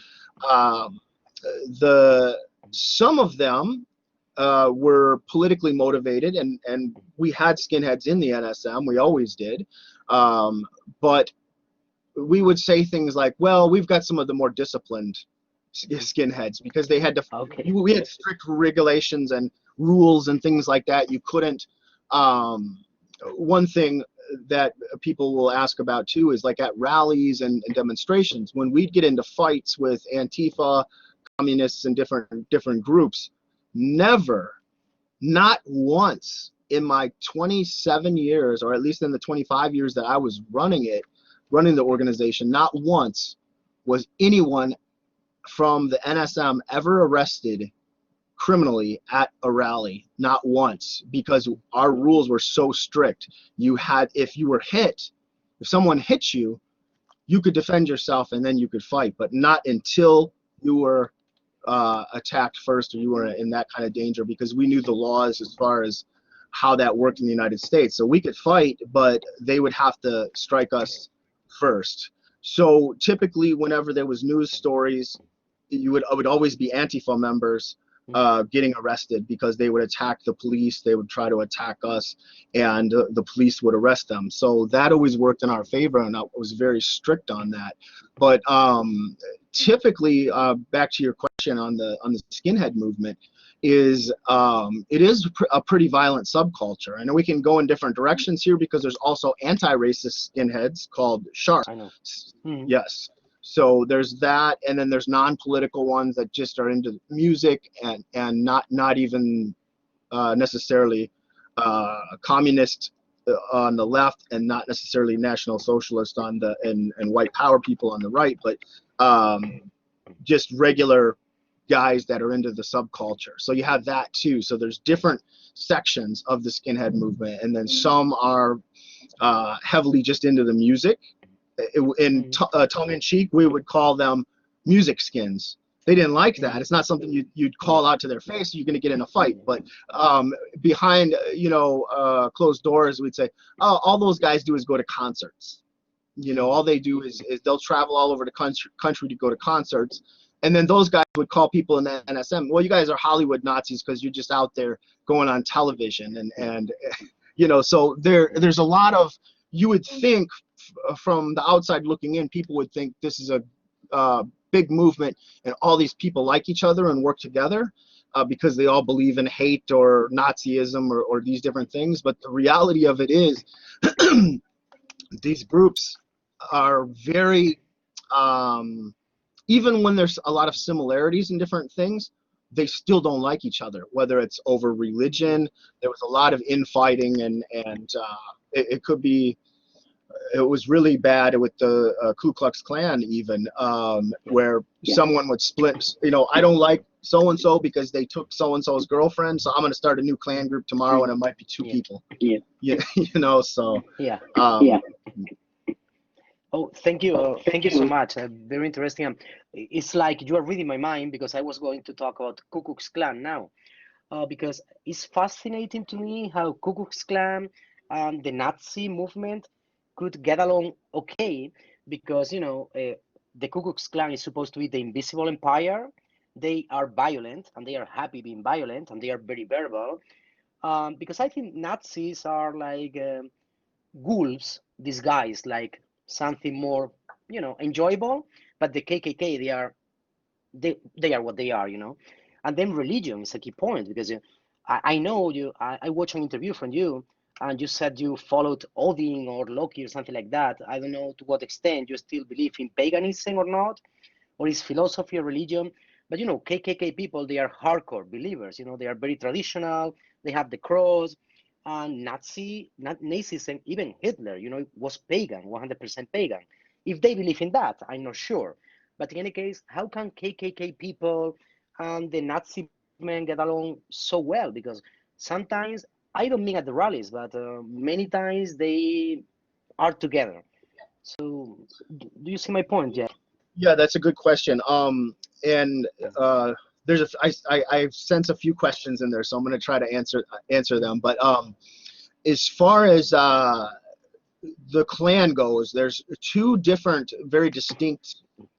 some of them were politically motivated, and we had skinheads in the NSM. We always did. But we would say things like, well, we've got some of the more disciplined skinheads, because they had to, we had strict regulations and rules and things like that. You couldn't, one thing that people will ask about too is like at rallies and demonstrations, when we'd get into fights with Antifa, communists, and different groups, never, not once in my 27 years, or at least in the 25 years that I was running the organization, not once was anyone from the NSM ever arrested criminally at a rally. Not once, because our rules were so strict. If you were hit, if someone hit you, you could defend yourself and then you could fight, but not until you were attacked first or you were in that kind of danger, because we knew the laws as far as how that worked in the United States. So we could fight, but they would have to strike us first. So typically whenever there was news stories, it would always be Antifa members getting arrested, because they would attack the police, they would try to attack us, and the police would arrest them. So that always worked in our favor, and I was very strict on that. But typically, back to your question on the skinhead movement, it is a pretty violent subculture. I know we can go in different directions here, because there's also anti-racist skinheads called sharks. I know. Yes. So there's that, and then there's non-political ones that just are into music and not even necessarily communist on the left, and not necessarily National Socialist on the and white power people on the right, but just regular guys that are into the subculture. So you have that too. So there's different sections of the skinhead movement, and then some are heavily just into the music. In tongue-in-cheek, we would call them music skins. They didn't like that. It's not something you'd call out to their face. You're going to get in a fight. But behind closed doors, we'd say, oh, all those guys do is go to concerts. All they do is they'll travel all over the country to go to concerts. And then those guys would call people in the NSM, well, you guys are Hollywood Nazis because you're just out there going on television. And so there's a lot of, you would think from the outside looking in, people would think this is a big movement and all these people like each other and work together because they all believe in hate or Nazism or these different things. But the reality of it is these groups are very, even when there's a lot of similarities in different things, they still don't like each other, whether it's over religion. There was a lot of infighting, and it could be, it was really bad with the Ku Klux Klan even, where someone would split, I don't like so-and-so because they took so-and-so's girlfriend, so I'm going to start a new Klan group tomorrow, and it might be two people. So. Yeah. Oh, thank you. Thank you so much. Very interesting. It's like you are reading my mind, because I was going to talk about Ku Klux Klan now, because it's fascinating to me how Ku Klux Klan and the Nazi movement could get along okay, because the Ku Klux Klan is supposed to be the invisible empire. They are violent, and they are happy being violent, and they are very verbal, because I think Nazis are like wolves disguised like something more enjoyable. But the KKK, they are what they are, and then religion is a key point, because I know you, I watched an interview from you, and you said you followed Odin or Loki or something like that. I don't know to what extent you still believe in paganism or not, or is philosophy or religion. But KKK people, they are hardcore believers. They are very traditional. They have the cross. And Nazism, even Hitler, was pagan, 100% pagan. If they believe in that, I'm not sure. But in any case, how can KKK people and the Nazi men get along so well? Because sometimes, I don't mean at the rallies, but many times they are together. So, do you see my point, Jeff? Yeah, that's a good question. There's I sense a few questions in there, so I'm going to try to answer them. But as far as the Klan goes, there's two different, very distinct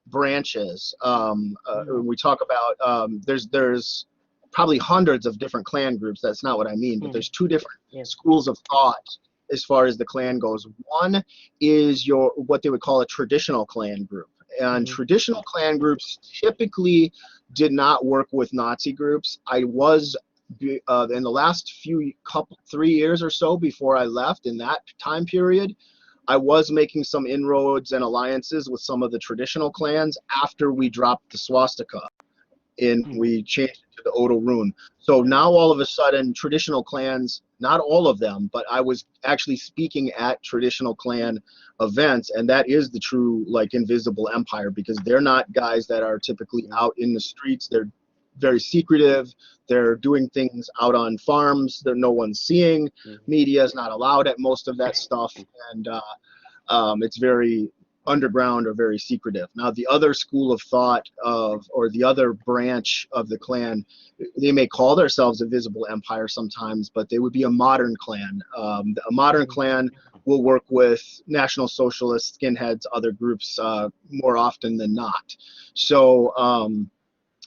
branches. We talk about there's probably hundreds of different Klan groups. That's not what I mean, but there's two different schools of thought as far as the Klan goes. One is what they would call a traditional Klan group. And traditional Klan groups typically did not work with Nazi groups. I was in the last 3 years or so before I left, in that time period, I was making some inroads and alliances with some of the traditional clans after we dropped the swastika and we changed it to the Odo rune. So now all of a sudden, traditional clans, not all of them, but I was actually speaking at traditional clan events, and that is the true, like, invisible empire, because they're not guys that are typically out in the streets. They're very secretive. They're doing things out on farms that no one's seeing. Media is not allowed at most of that stuff, and it's very underground or very secretive. Now, the other school of thought or the other branch of the clan, they may call themselves a visible empire sometimes, but they would be a modern clan. A modern clan will work with National Socialist, Skinheads, other groups more often than not. So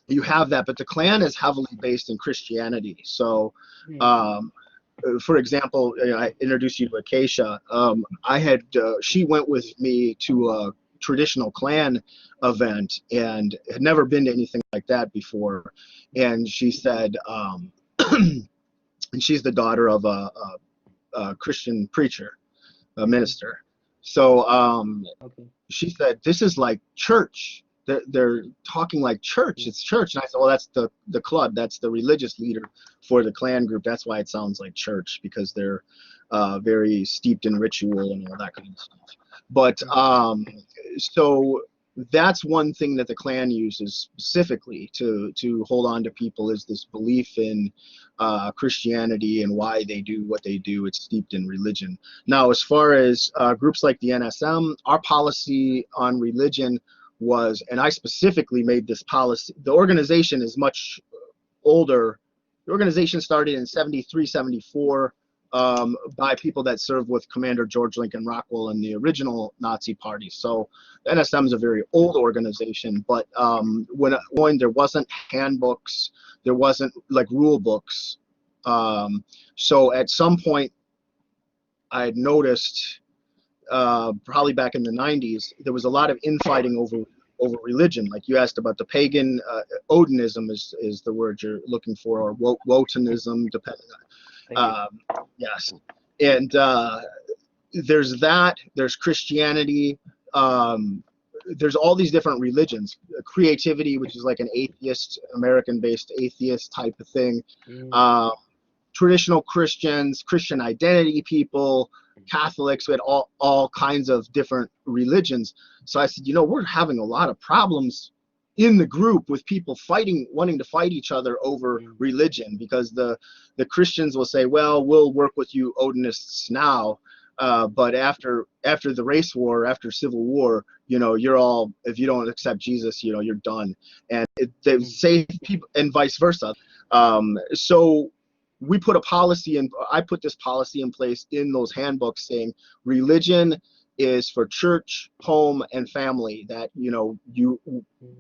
you have that, but the clan is heavily based in Christianity. So for example, I introduced you to Acacia. She went with me to a traditional clan event and had never been to anything like that before. And she said, and she's the daughter of a Christian preacher, a minister. So she said, this is like church. They're talking like church. It's church. And I said, well, that's the club. That's the religious leader for the clan group. That's why it sounds like church, because they're very steeped in ritual and all that kind of stuff. But so that's one thing that the clan uses specifically to hold on to people, is this belief in Christianity and why they do what they do. It's steeped in religion. Now, as far as groups like the NSM, our policy on religion was, and I specifically made this policy, the organization is much older. The organization started in 73, 74 by people that served with Commander George Lincoln Rockwell in the original Nazi party. So the NSM is a very old organization, but when it joined, there wasn't handbooks, there wasn't like rule books. So at some point I had noticed, probably back in the 90s, there was a lot of infighting over religion. Like you asked about the pagan, Odinism is the word you're looking for, or Wotanism, depending on. Yes, and there's that. There's Christianity. There's all these different religions. Creativity, which is like an atheist, American-based atheist type of thing. Traditional Christians, Christian identity people, Catholics. We had all kinds of different religions. So I said, we're having a lot of problems in the group with people wanting to fight each other over religion, because the Christians will say, well, we'll work with you Odinists now, but after the race war, after Civil War, you're all, if you don't accept Jesus, you're done. And they say people, and vice versa. So we put a policy in, I put this policy in place in those handbooks saying religion is for church, home, and family. That,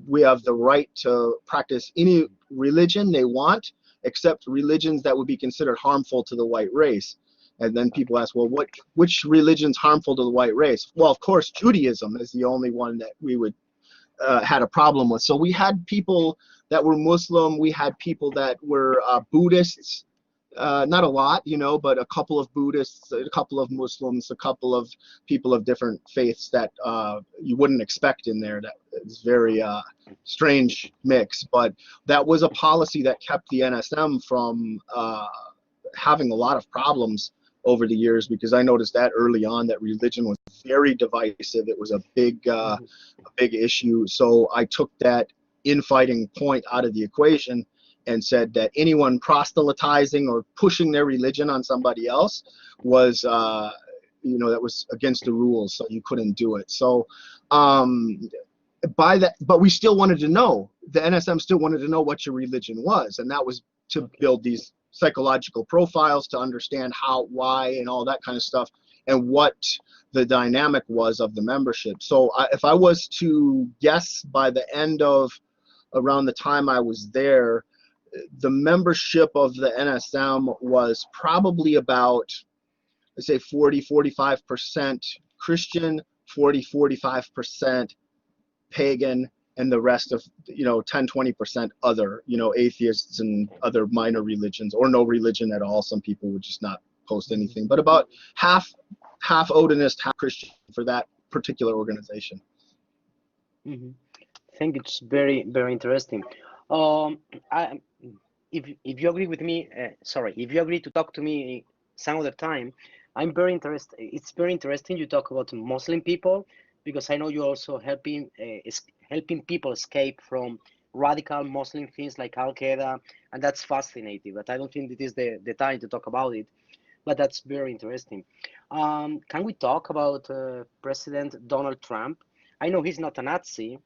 we have the right to practice any religion they want, except religions that would be considered harmful to the white race. And then people ask, well, which religion's harmful to the white race? Well, of course, Judaism is the only one that we would had a problem with. So we had people that were Muslim, we had people that were Buddhists. Not a lot, but a couple of Buddhists, a couple of Muslims, a couple of people of different faiths that you wouldn't expect in there. That is very strange mix. But that was a policy that kept the NSM from having a lot of problems over the years, because I noticed that early on that religion was very divisive. It was a big issue. So I took that infighting point out of the equation and said that anyone proselytizing or pushing their religion on somebody else was, that was against the rules, so you couldn't do it. So by that, but we still wanted to know, the NSM still wanted to know what your religion was, and that was to build these psychological profiles to understand how, why, and all that kind of stuff, and what the dynamic was of the membership. So if I was to guess, by the end of around the time I was there, the membership of the NSM was probably about, let's say, 40-45% Christian, 40-45% pagan, and the rest of 10-20% other atheists and other minor religions, or no religion at all. Some people would just not post anything, but about half Odinist, half Christian for that particular organization. Mhm. I think it's very, very interesting. I, if you agree with me, sorry, if you agree to talk to me some other time, I'm very interested. It's very interesting you talk about Muslim people, because I know you're also helping people escape from radical Muslim things like Al Qaeda, and that's fascinating. But I don't think it is the time to talk about it. But that's very interesting. Can we talk about President Donald Trump? I know he's not a Nazi,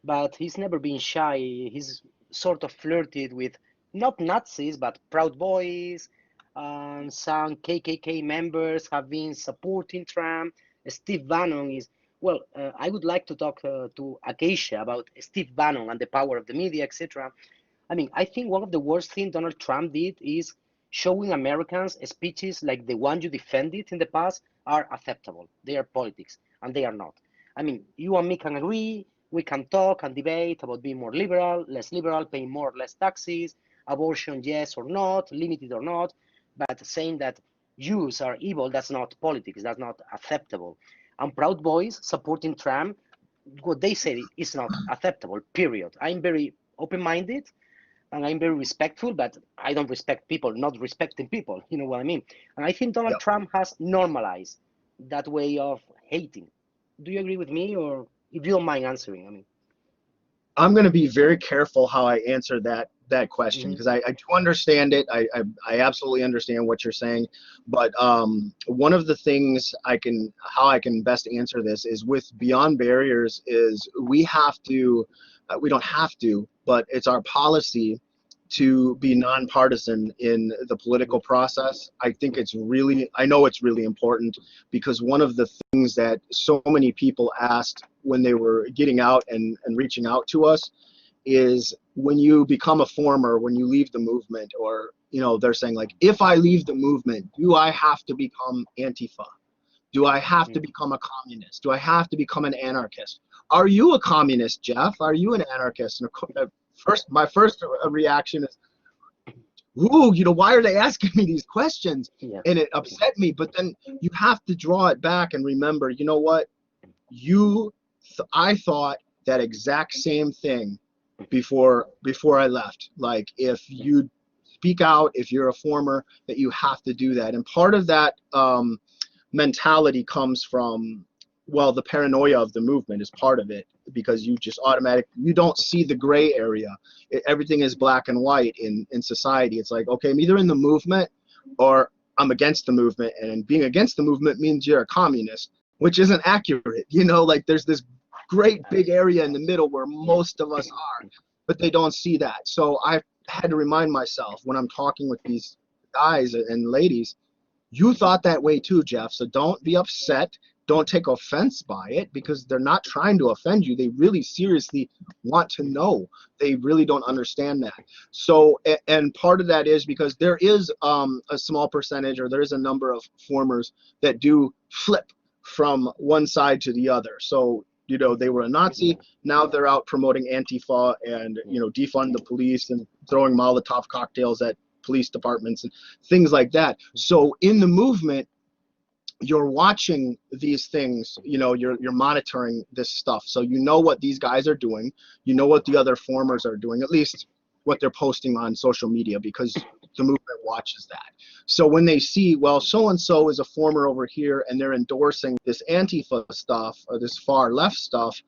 but he's never been shy. He's sort of flirted with not Nazis, but Proud Boys. Some KKK members have been supporting Trump. Steve Bannon is, well, I would like to talk to Acacia about Steve Bannon and the power of the media, etc. I mean, I think one of the worst things Donald Trump did is showing Americans speeches like the one you defended in the past are acceptable. They are politics, and they are not. I mean, you and me can agree. We can talk and debate about being more liberal, less liberal, paying more or less taxes, abortion, yes or not, limited or not. But saying that Jews are evil, that's not politics. That's not acceptable. And Proud Boys supporting Trump, what they say is not acceptable, period. I'm very open-minded and I'm very respectful, but I don't respect people not respecting people. You know what I mean? And I think Donald Yep. Trump has normalized that way of hating. Do you agree with me, or if you don't mind answering? I mean, I'm going to be very careful how I answer that question, hmm because I do understand it. I absolutely understand what you're saying, but one of the things how I can best answer this is with Beyond Barriers is we don't have to, but it's our policy to be nonpartisan in the political process. I know it's really important, because one of the things that so many people asked when they were getting out and reaching out to us is, when you become a former, when you leave the movement, or they're saying, like, if I leave the movement, do I have to become Antifa? Do I have to become a communist? Do I have to become an anarchist? Are you a communist, Jeff? Are you an anarchist? And my first reaction is, ooh, why are they asking me these questions? yeah, And it upset me. But then you have to draw it back and remember, you know what? I thought that exact same thing before I left. Like, if you speak out, if you're a former, that you have to do that. And part of that mentality comes from, well, the paranoia of the movement is part of it, because you don't see the gray area. Everything is black and white in society. It's like, okay, I'm either in the movement or I'm against the movement, and being against the movement means you're a communist, which isn't accurate. Like, there's this great big area in the middle where most of us are, but they don't see that. So I had to remind myself when I'm talking with these guys and ladies, you thought that way too, Jeff. So don't be upset. Don't take offense by it, because they're not trying to offend you. They really seriously want to know. They really don't understand that. So, and part of that is because there is a small percentage, or there is a number of formers that do flip from one side to the other. So, they were a Nazi. Now they're out promoting Antifa and, defund the police and throwing Molotov cocktails at police departments and things like that. So in the movement, you're watching these things, you're monitoring this stuff. So what these guys are doing, what the other formers are doing, at least what they're posting on social media, because the movement watches that. So when they see, well, so-and-so is a former over here and they're endorsing this Antifa stuff or this far left stuff,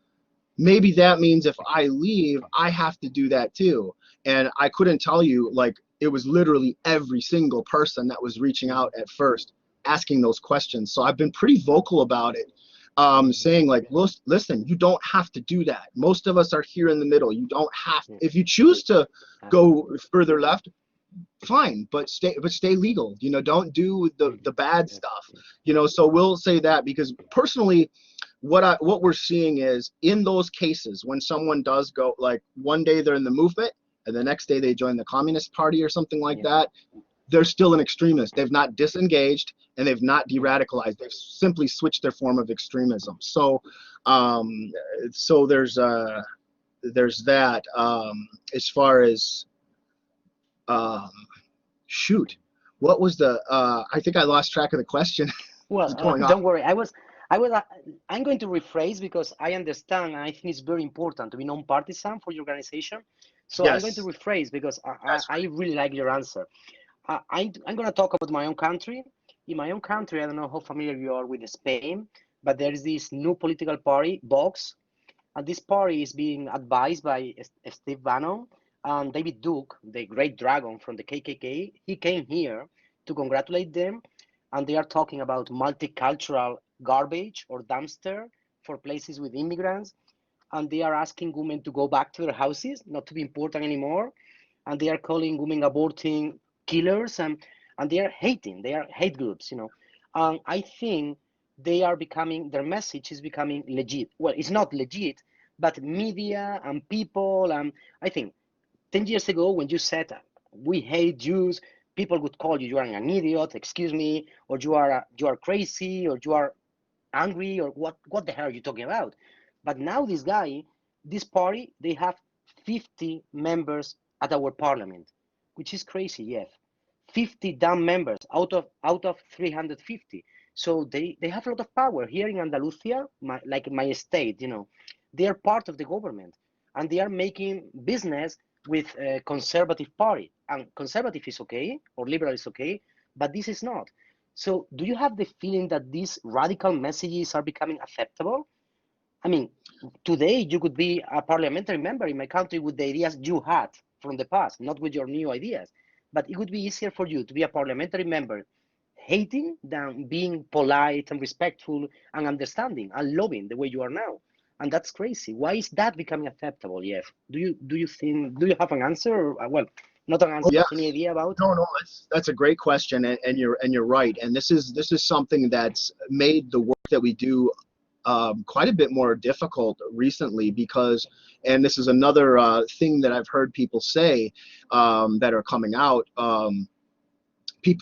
maybe that means if I leave, I have to do that too. And I couldn't tell you, like, it was literally every single person that was reaching out at first asking those questions. So I've been pretty vocal about it, saying, like, listen, you don't have to do that. Most of us are here in the middle. You don't have to. If you choose to go further left, fine, but stay legal. Don't do the bad stuff. So we'll say that, because personally, what we're seeing is, in those cases when someone does go, like, one day they're in the movement and the next day they join the Communist Party or something like that, they're still an extremist. They've not disengaged and they've not de-radicalized. They've simply switched their form of extremism. So, so there's there's that. As far as shoot, what was the? I think I lost track of the question. Well, It's going off. don't worry. I'm going to rephrase because I understand and I think it's very important to be non-partisan for your organization. So I'm going to Yes, rephrase because that's I right. really like your answer. I'm going to talk about my own country. In my own country, I don't know how familiar you are with Spain, but there is this new political party, Vox, and this party is being advised by Steve Bannon and David Duke, the great dragon from the KKK. He came here to congratulate them, and they are talking about multicultural garbage or dumpster for places with immigrants. And they are asking women to go back to their houses, not to be important anymore. And they are calling women aborting killers, and they are hating. They are hate groups, you know. And I think they are becoming, their message is becoming legit. Well, it's not legit, but media and people, and I think 10 years ago when you said we hate Jews, people would call you, you are an idiot, excuse me, or you are crazy, or you are angry, or what the hell are you talking about? But now this party, they have 50 members at our parliament, which is crazy, yes. 50 damn members out of 350. So they have a lot of power here in Andalusia, like my state, you know. They are part of the government, and they are making business with a conservative party. And conservative is okay, or liberal is okay, but this is not. So do you have the feeling that these radical messages are becoming acceptable? I mean, today you could be a parliamentary member in my country with the ideas you had from the past, not with your new ideas. But it would be easier for you to be a parliamentary member hating than being polite and respectful and understanding and loving the way you are now. And that's crazy. Why is that becoming acceptable? Yes. Do you have an answer? Or, well, not an Oh answer, yeah. but any idea about? No, that's a great question, and you're right. And this is something that's made the work that we do quite a bit more difficult recently because, and this is another thing that I've heard people say that are coming out.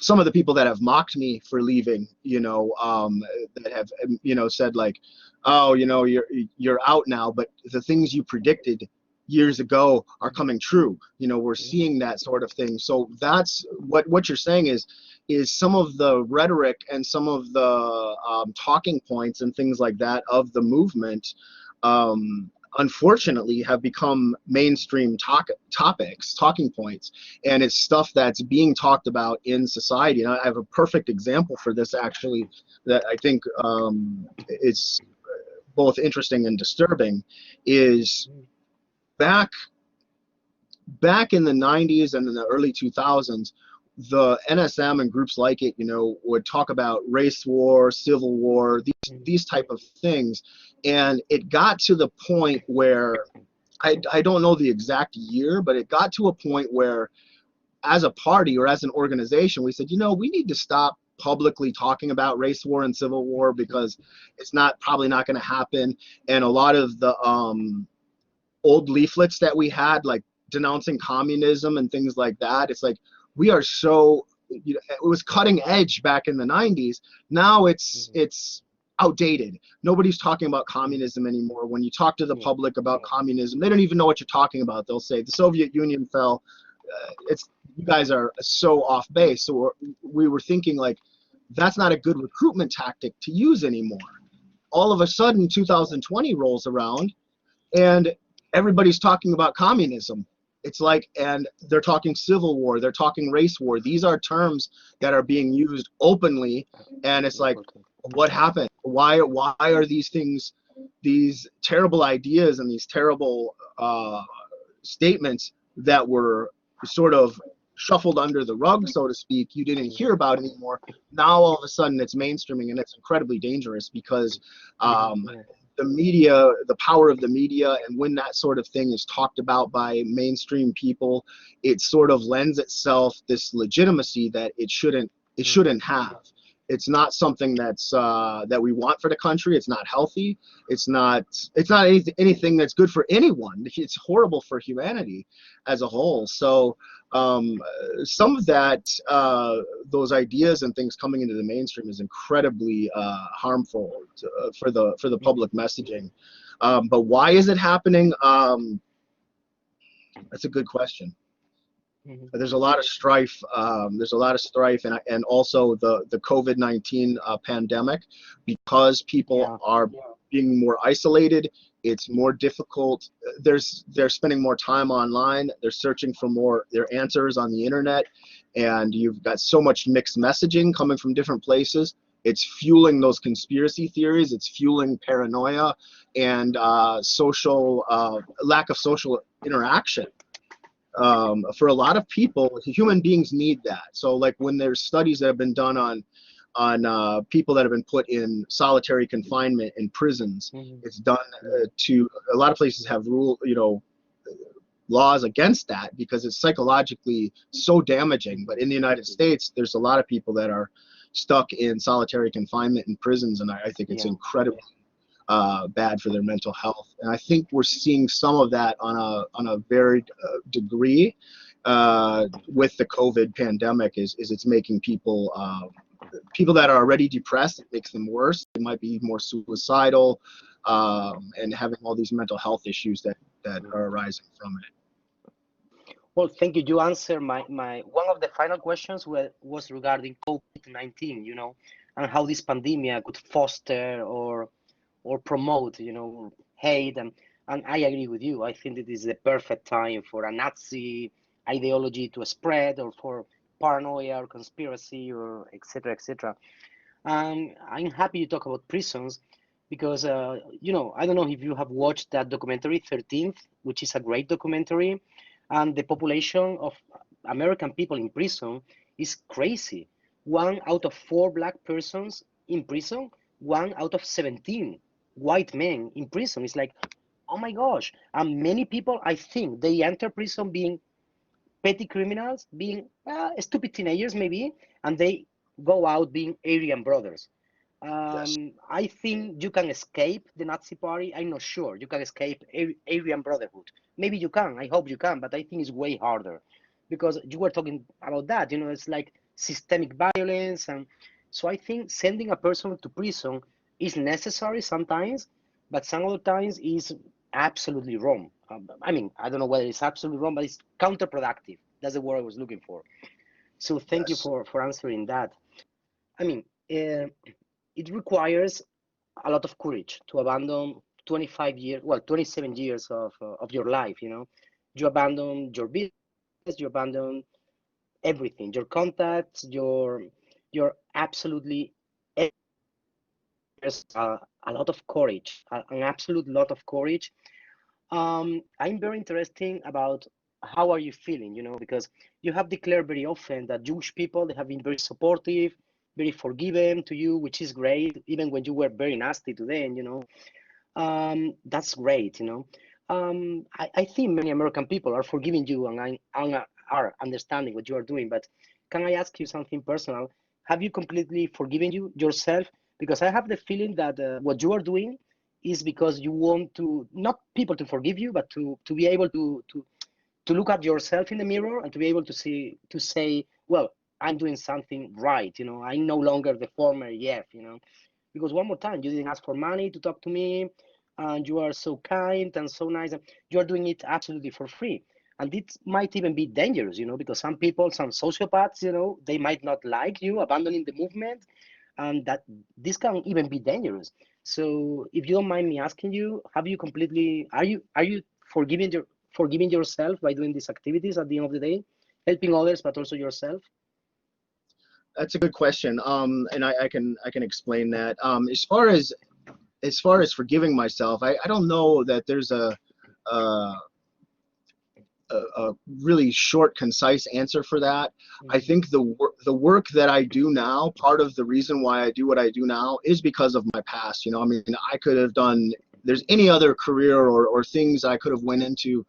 Some of the people that have mocked me for leaving, that have, said like, oh, you're out now, but the things you predicted years ago are coming true. We're seeing that sort of thing. So that's what you're saying is some of the rhetoric and some of the talking points and things like that of the movement, unfortunately, have become mainstream talking points, and it's stuff that's being talked about in society. And I have a perfect example for this, actually, that I think is both interesting and disturbing. Is back in the 90s and in the early 2000s, the NSM and groups like it, would talk about race war, civil war, these type of things. And it got to the point where, I don't know the exact year, but it got to a point where, as a party or as an organization, we said, we need to stop publicly talking about race war and civil war because it's probably not going to happen. And a lot of the old leaflets that we had, like denouncing communism and things like that, it's like, we are so, it was cutting edge back in the 90s. Now it's outdated. Nobody's talking about communism anymore. When you talk to the public about communism, they don't even know what you're talking about. They'll say the Soviet Union fell. You guys are so off base. So we were thinking like, that's not a good recruitment tactic to use anymore. All of a sudden 2020 rolls around and everybody's talking about communism. It's like, and they're talking civil war, they're talking race war. These are terms that are being used openly, and it's like, what happened? Why are these things, these terrible ideas and these terrible statements that were sort of shuffled under the rug, so to speak, you didn't hear about anymore? Now all of a sudden it's mainstreaming, and it's incredibly dangerous because the media, the power of the media, and when that sort of thing is talked about by mainstream people, it sort of lends itself this legitimacy that it shouldn't have. It's not something that's that we want for the country. It's not healthy. It's not anything that's good for anyone. It's horrible for humanity as a whole. So some of that, those ideas and things coming into the mainstream is incredibly harmful for the public messaging. But why is it happening? That's a good question. Mhm. There's a lot of strife. And also the COVID-19 pandemic, because people Yeah. are being more isolated. It's more difficult. They're spending more time online. They're searching for their answers on the internet, and you've got so much mixed messaging coming from different places. It's fueling those conspiracy theories. It's fueling paranoia and lack of social interaction. For a lot of people, human beings need that. So like when there's studies that have been done on people that have been put in solitary confinement in prisons, Mhm. it's done to a lot of places have laws against that because it's psychologically so damaging. But in the United States, there's a lot of people that are stuck in solitary confinement in prisons, and I think it's Yeah. incredibly bad for their mental health. And I think we're seeing some of that on a very degree with the COVID pandemic. Is it's making people that are already depressed, it makes them worse. They might be more suicidal and having all these mental health issues that are arising from it. Well, thank you. You answered my one of the final questions was regarding COVID-19, and how this pandemic could foster or promote, hate. And I agree with you. I think it is the perfect time for a Nazi ideology to spread, or for paranoia or conspiracy, or etc. etc. I'm happy you talk about prisons because, I don't know if you have watched that documentary 13th, which is a great documentary, and the population of American people in prison is crazy. 1 out of 4 black persons in prison, 1 out of 17 white men in prison. It's like, oh my gosh. And many people, I think, they enter prison being petty criminals, being stupid teenagers maybe, and they go out being Aryan brothers. Yes. I think you can escape the Nazi party. I'm not sure you can escape Aryan Brotherhood. Maybe you can. I hope you can, but I think it's way harder because you were talking about that. It's like systemic violence, and so I think sending a person to prison is necessary sometimes, but some other times is absolutely wrong. I mean, I don't know whether it's absolutely wrong, but it's counterproductive. That's the word I was looking for. So thank you Yes. for answering that. I mean, it requires a lot of courage to abandon 25 years, well, 27 years of your life. You abandon your business, you abandon everything, your contacts, your absolutely there's a lot of courage, an absolute lot of courage. I'm very interested about how are you feeling, because you have declared very often that Jewish people, they have been very supportive, very forgiving to you, which is great, even when you were very nasty to them. That's great. I think many American people are forgiving you, and are understanding what you are doing. But can I ask you something personal? Have you completely forgiven yourself? Because I have the feeling that what you are doing is because you want to, not people to forgive you, but to be able to look at yourself in the mirror and to be able to say, well, I'm doing something right. I'm no longer the former Jeff. Because one more time, you didn't ask for money to talk to me, and you are so kind and so nice, and you are doing it absolutely for free. And it might even be dangerous, because some people, some sociopaths, they might not like you abandoning the movement, and that this can even be dangerous. So if you don't mind me asking you, have you completely, are you forgiving yourself by doing these activities at the end of the day, helping others but also yourself? That's a good question. And I can explain that. As far as forgiving myself, I don't know that there's a a really short, concise answer for that. I Mhm. think the work that I do now, part of the reason why I do what I do now is because of my past. I mean, I could have done. There's any other career or things I could have went into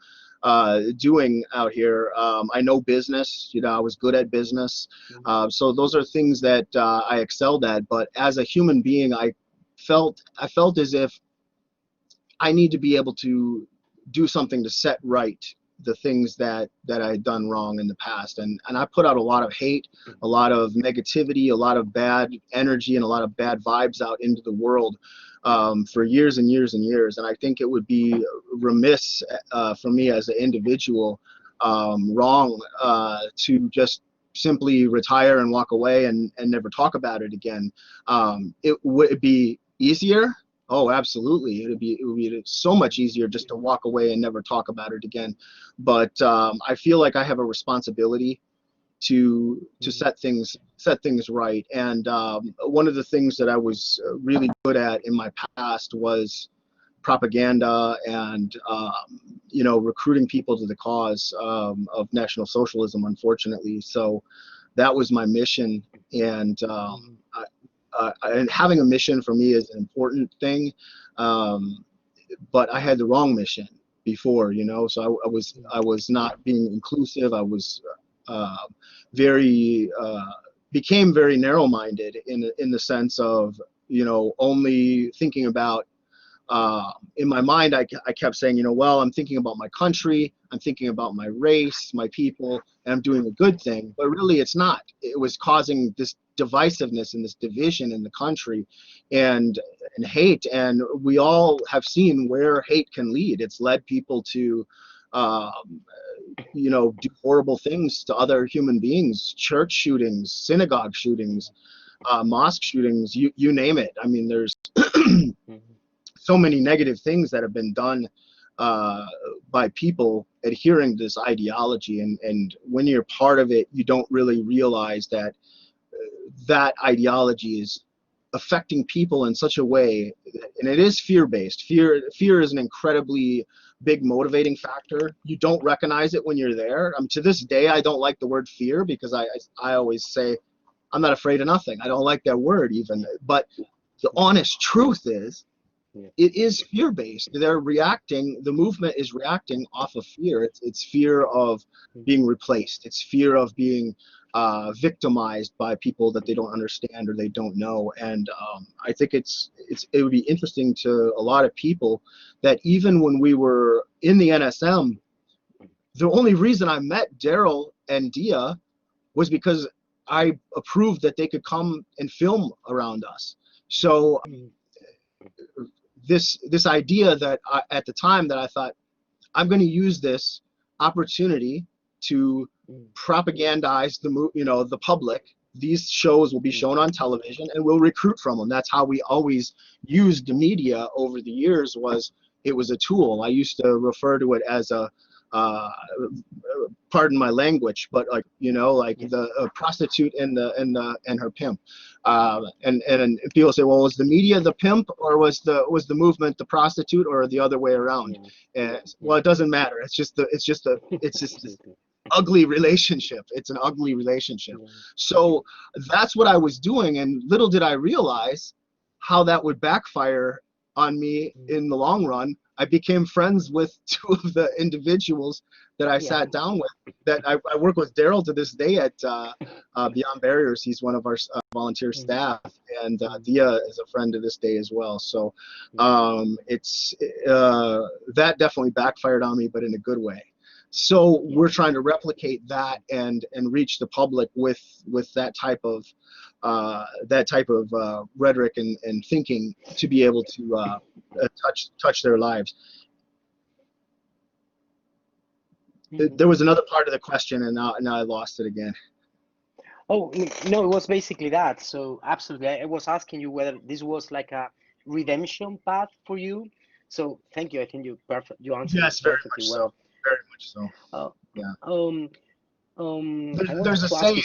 doing out here. I know business. I was good at business. Mhm. So those are things that I excelled at. But as a human being, I felt as if I need to be able to do something to set right the things that I had done wrong in the past. And I put out a lot of hate, a lot of negativity, a lot of bad energy, and a lot of bad vibes out into the world. for years and years and years. And I think it would be remiss for me as an individual, wrong to just simply retire and walk away and never talk about it again. It would be easier. Oh, absolutely. It would be so much easier just to walk away and never talk about it again. But I feel like I have a responsibility to set things right. And one of the things that I was really good at in my past was propaganda and recruiting people to the cause of National Socialism, unfortunately. So that was my mission. And and having a mission for me is an important thing, but I had the wrong mission before, so I was not being inclusive. I was became very narrow-minded in the sense of only thinking about, in my mind, I kept saying, well, I'm thinking about my country, I'm thinking about my race, my people, and I'm doing a good thing. But really, it's not. It was causing this divisiveness and this division in the country, and hate. And we all have seen where hate can lead. It's led people to, do horrible things to other human beings: church shootings, synagogue shootings, mosque shootings, you name it. I mean, there's so many negative things that have been done by people adhering to this ideology, and when you're part of it, you don't really realize that that ideology is affecting people in such a way, and it is fear-based. Fear is an incredibly big motivating factor. You don't recognize it when you're there. To this day, I don't like the word fear, because I always say I'm not afraid of nothing. I don't like that word even. But the honest truth is, it is fear-based. The movement is reacting off of fear. It's fear of being replaced. It's fear of being victimized by people that they don't understand or they don't know. And I think it would be interesting to a lot of people that even when we were in the NSM, the only reason I met Daryl and Dia was because I approved that they could come and film around us. So this idea that at the time that I thought, I'm going to use this opportunity to propagandize the public. These shows will be shown on television, and we'll recruit from them. That's how we always used the media over the years. It was a tool. I used to refer to it as a pardon my language, but the prostitute and her pimp, and people say, well, was the media the pimp, or was the movement the prostitute, or the other way around? And well, it doesn't matter. It's just this ugly relationship. It's an ugly relationship. So that's what I was doing, and little did I realize how that would backfire on me in the long run. I became friends with two of the individuals that I sat down with. That I work with Daryl to this day at Beyond Barriers. He's one of our volunteer staff, and Dia is a friend to this day as well. So that definitely backfired on me, but in a good way. So we're trying to replicate that and reach the public with that type of rhetoric and thinking, to be able to touch their lives. There was another part of the question, and now I lost it again. Oh, no, it was basically that. So absolutely, I was asking you whether this was like a redemption path for you. So thank you. I think you answered yes, it perfectly well. Very much so. Yeah. There's a saying.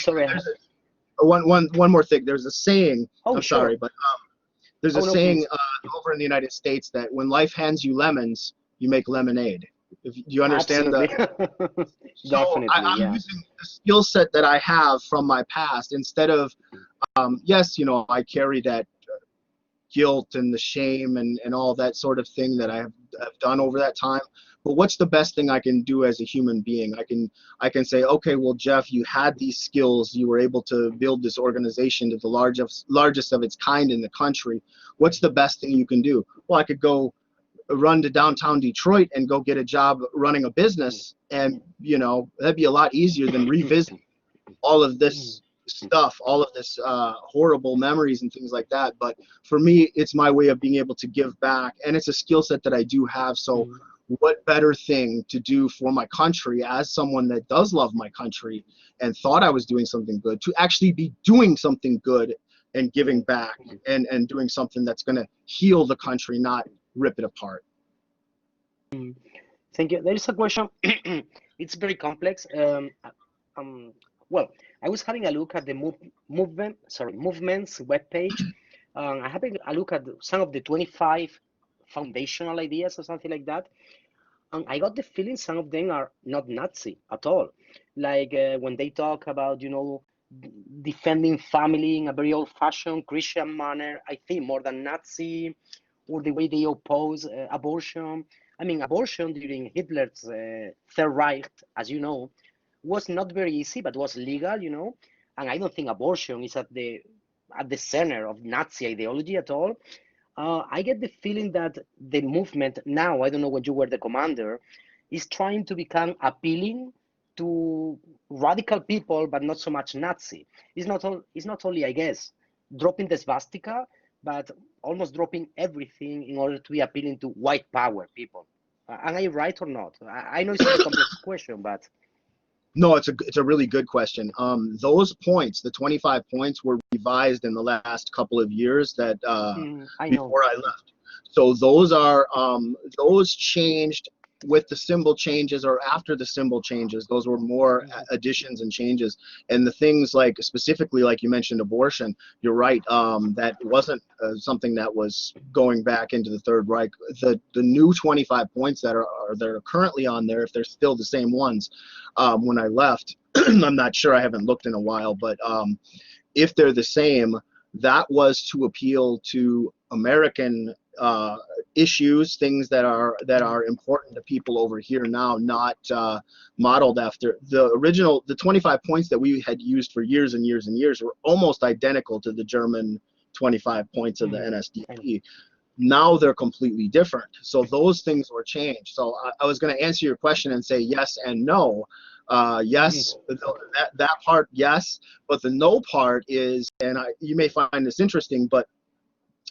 One more thing. There's a saying. Oh, I'm sure. sorry, but there's a saying over in the United States that when life hands you lemons, you make lemonade. If you understand that. Definitely, I'm using the skill set that I have from my past instead of, yes, I carry that guilt and the shame and all that sort of thing that I've done over that time. But what's the best thing I can do as a human being? I can say, okay, well, Jeff, you had these skills. You were able to build this organization to the largest of its kind in the country. What's the best thing you can do? Well, I could go run to downtown Detroit and go get a job running a business, and that'd be a lot easier than revisit all of this stuff, all of this horrible memories and things like that. But for me, it's my way of being able to give back, and it's a skill set that I do have. So what better thing to do for my country as someone that does love my country and thought I was doing something good, to actually be doing something good and giving back and doing something that's going to heal the country, not rip it apart. Thank you. There is a question. It's very complex. Well, I was having a look at the movement's webpage. I having a look at some of the 25 foundational ideas or something like that. And I got the feeling some of them are not Nazi at all. Like when they talk about, defending family in a very old-fashioned Christian manner, I think more than Nazi, or the way they oppose abortion. I mean, abortion during Hitler's Third Reich, as you know, was not very easy, but was legal, And I don't think abortion is at the center of Nazi ideology at all. I get the feeling that the movement now, I don't know when you were the commander, is trying to become appealing to radical people, but not so much Nazi. It's not only, I guess, dropping the swastika, but almost dropping everything in order to be appealing to white power people. Am I right or not? I know it's a complex question, but no, it's a really good question. Those points, the 25 points, were revised in the last couple of years that before I left. So those are those changed with the symbol changes or after the symbol changes. Those were more additions and changes. And the things like specifically, like you mentioned, abortion, you're right. That wasn't something that was going back into the Third Reich. The new 25 points that are currently on there, if they're still the same ones, when I left, I'm not sure, I haven't looked in a while, but if they're the same, that was to appeal to American issues, things that are important to people over here now, not modeled after the original. The 25 points that we had used for years and years and years were almost identical to the German 25 points of the NSDAP. Now they're completely different. So those things were changed. So I was going to answer your question and say yes and no. Yes, that part, yes, but the no part is, and you may find this interesting, but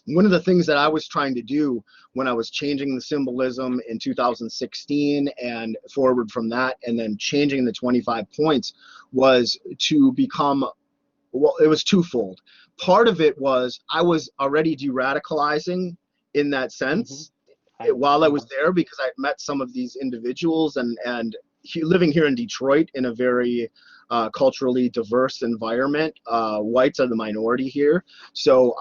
one of the things that I was trying to do when I was changing the symbolism in 2016 and forward from that, and then changing the 25 points, was to become, well, it was twofold. Part of it was I was already de-radicalizing in that sense while I was there, because I'd met some of these individuals and living here in Detroit in a very culturally diverse environment. Whites are the minority here, so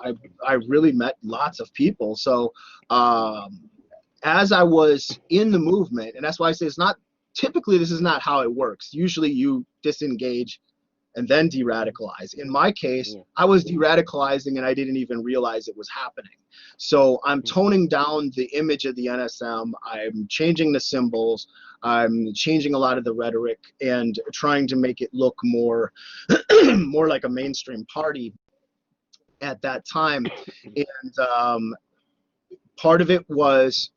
I really met lots of people. So as I was in the movement, and that's why I say it's not typically, this is not how it works. Usually you disengage and then de-radicalize. In my case, I was de-radicalizing and I didn't even realize it was happening. So I'm toning down the image of the NSM. I'm changing the symbols. I'm changing a lot of the rhetoric and trying to make it look more, more like a mainstream party at that time. And part of it was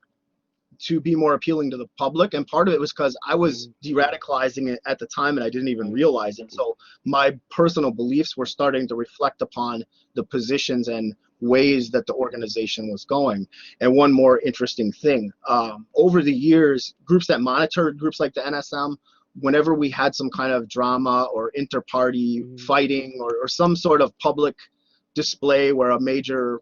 to be more appealing to the public, and part of it was because I was de-radicalizing it at the time and I didn't even realize it. So my personal beliefs were starting to reflect upon the positions and ways that the organization was going. And one more interesting thing, over the years, groups that monitored groups like the NSM, whenever we had some kind of drama or inter-party fighting or some sort of public display where a major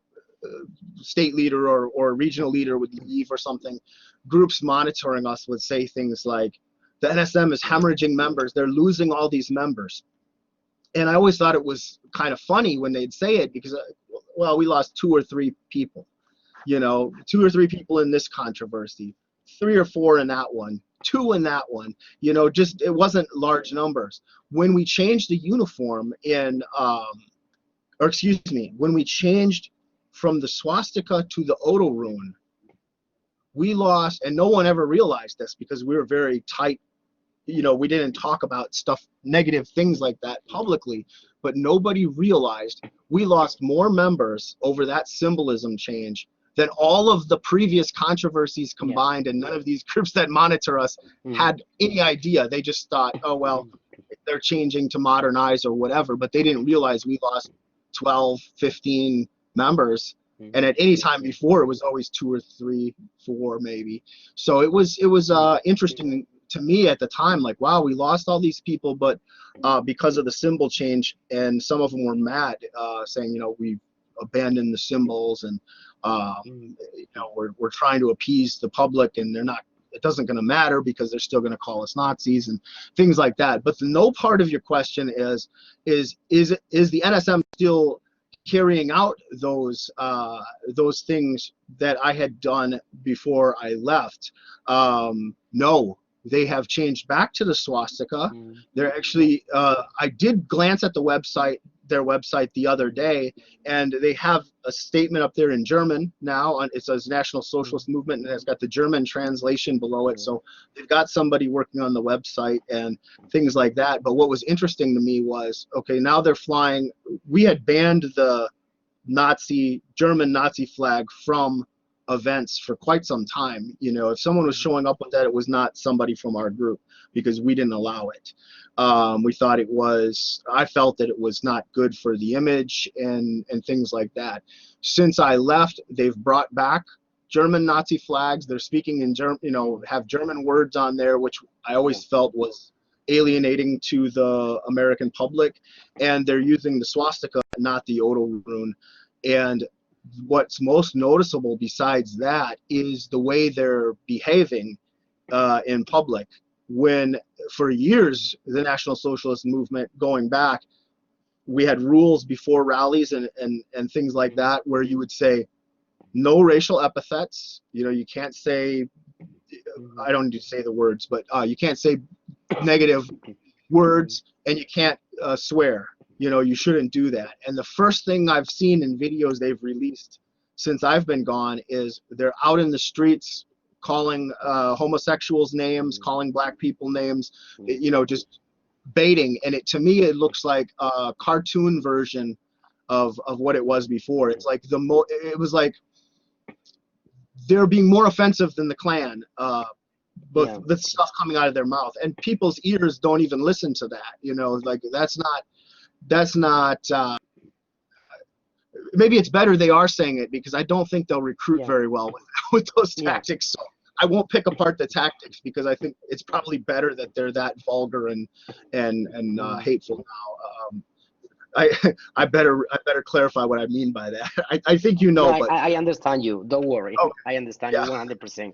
state leader or regional leader would leave or something, groups monitoring us would say things like, the NSM is hemorrhaging members, they're losing all these members. And I always thought it was kind of funny when they'd say it, because, well, we lost 2 or 3 people, 2 or 3 people in this controversy, 3 or 4 in that one, 2 in that one, just, it wasn't large numbers. When we changed the uniform when we changed from the swastika to the Odo rune, we lost, and no one ever realized this because we were very tight. We didn't talk about stuff, negative things like that publicly, but nobody realized we lost more members over that symbolism change than all of the previous controversies combined, and none of these groups that monitor us had any idea. They just thought, oh, well, they're changing to modernize or whatever, but they didn't realize we lost 12, 15 members. And at any time before, it was always 2 or 3, 4 maybe. So it was interesting to me at the time, like, wow, we lost all these people, but because of the symbol change, and some of them were mad, saying, we abandoned the symbols, and we're trying to appease the public, and it doesn't going to matter because they're still going to call us Nazis and things like that. But the no part of your question is the NSM still carrying out those things that I had done before I left? No, they have changed back to the swastika. They're actually, I did glance at their website the other day, and they have a statement up there in German now. It says National Socialist Movement, and it's got the German translation below it. So they've got somebody working on the website and things like that. But what was interesting to me was, okay, now they're flying. We had banned the German Nazi flag from events for quite some time. If someone was showing up with that, it was not somebody from our group, because we didn't allow it. We thought I felt that it was not good for the image and things like that. Since I left, they've brought back German Nazi flags. They're speaking in German, have German words on there, which I always felt was alienating to the American public. And they're using the swastika, not the Odo rune. And what's most noticeable besides that is the way they're behaving in public. When for years, the National Socialist Movement, going back, we had rules before rallies and things like that, where you would say no racial epithets. You can't say, I don't need to say the words, but you can't say negative words, and you can't swear. You shouldn't do that. And the first thing I've seen in videos they've released since I've been gone is they're out in the streets calling homosexuals names, calling black people names, just baiting. And to me, it looks like a cartoon version of what it was before. It's like it was like they're being more offensive than the Klan, but the stuff coming out of their mouth, and people's ears don't even listen to that. Like that's not maybe it's better they are saying it, because I don't think they'll recruit very well with those tactics. So I won't pick apart the tactics, because I think it's probably better that they're that vulgar and hateful now. I better clarify what I mean by that. I think No, but I understand you. Don't worry. Okay. I understand you 100%.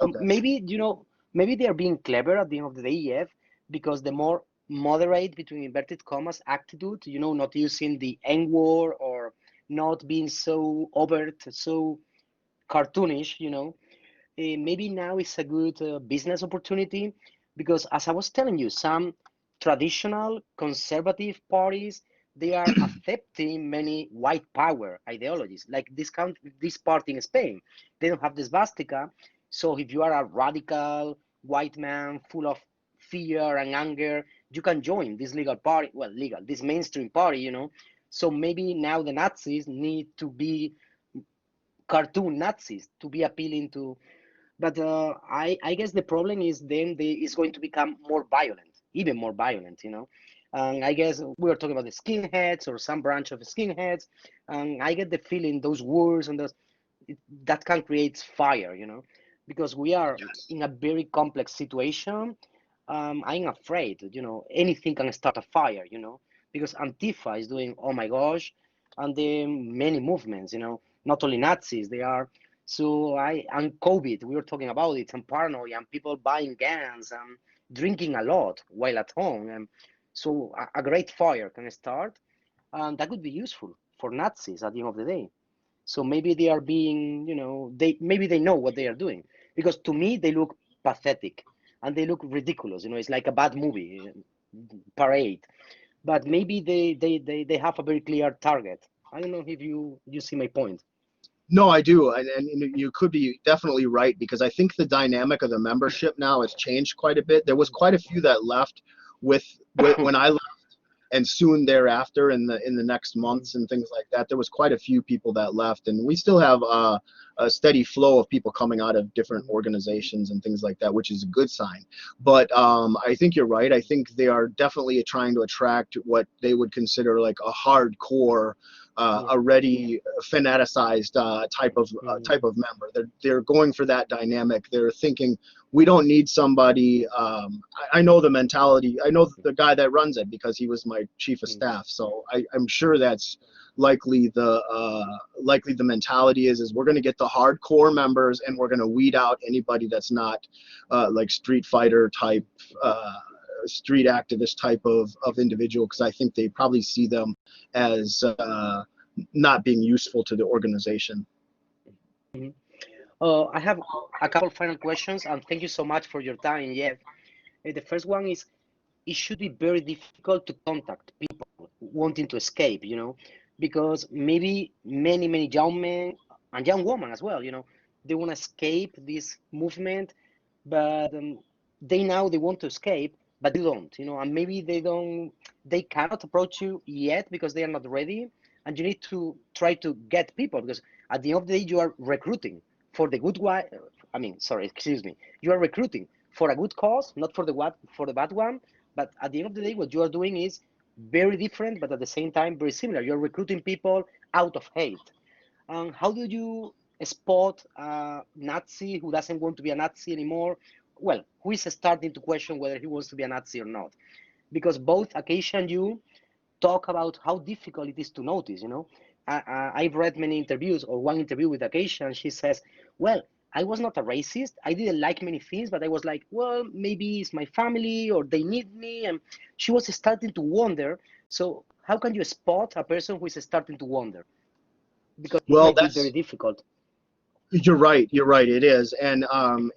Okay. Maybe they are being clever at the end of the day, Jeff, because the more moderate, between inverted commas, attitude, not using the N word or not being so overt, so cartoonish, maybe now is a good business opportunity, because as I was telling you, some traditional conservative parties, they are accepting many white power ideologies, like this party in Spain. They don't have the swastika, so if you are a radical white man full of fear and anger, you can join this legal party, this mainstream party, So maybe now the Nazis need to be cartoon Nazis to be appealing to. But I guess the problem is then it's going to become more violent, even more violent, And I guess we were talking about the skinheads or some branch of the skinheads, and I get the feeling those wars and that can create fire, because we are in a very complex situation. I'm afraid, anything can start a fire, because Antifa is doing, oh my gosh, and then many movements, not only Nazis, they are. So and COVID, we were talking about it, and paranoia, and people buying guns and drinking a lot while at home. And so a great fire can start, and that could be useful for Nazis at the end of the day. So maybe they are being, maybe they know what they are doing, because to me they look pathetic and they look ridiculous. It's like a bad movie parade. But maybe they have a very clear target. I don't know if you see my point. No, I do, and you could be definitely right, because I think the dynamic of the membership now has changed quite a bit. There was quite a few that left when I left, and soon thereafter, in the next months and things like that, there was quite a few people that left, and we still have a steady flow of people coming out of different organizations and things like that, which is a good sign. But I think you're right. I think they are definitely trying to attract what they would consider like a hardcore, already fanaticized type of member. They're going for that dynamic. They're thinking, we don't need somebody. I know the mentality. I know the guy that runs it because he was my chief of staff. So I'm sure that's likely the mentality is we're going to get the hardcore members and we're going to weed out anybody that's not like street fighter type, street activist type of individual, because I think they probably see them as not being useful to the organization. I have a couple final questions, and thank you so much for your time, Jeff. The first one is, it should be very difficult to contact people wanting to escape, because maybe many young men and young women as well, they want to escape this movement, but they want to escape, but they don't, and maybe they cannot approach you yet because they are not ready, and you need to try to get people, because at the end of the day, you are recruiting for the good one. You are recruiting for a good cause, not for the bad one. But at the end of the day, what you are doing is very different, but at the same time very similar. You're recruiting people out of hate. How do you spot a Nazi who doesn't want to be a Nazi anymore? Well, who is starting to question whether he wants to be a Nazi or not? Because both Acacia and you talk about how difficult it is to notice. I've read many interviews, or one interview with Acacia, and she says, well, I was not a racist. I didn't like many things, but I was like, well, maybe it's my family or they need me. And she was starting to wonder. So how can you spot a person who is starting to wonder? Because it might be very difficult. You're right. It is, and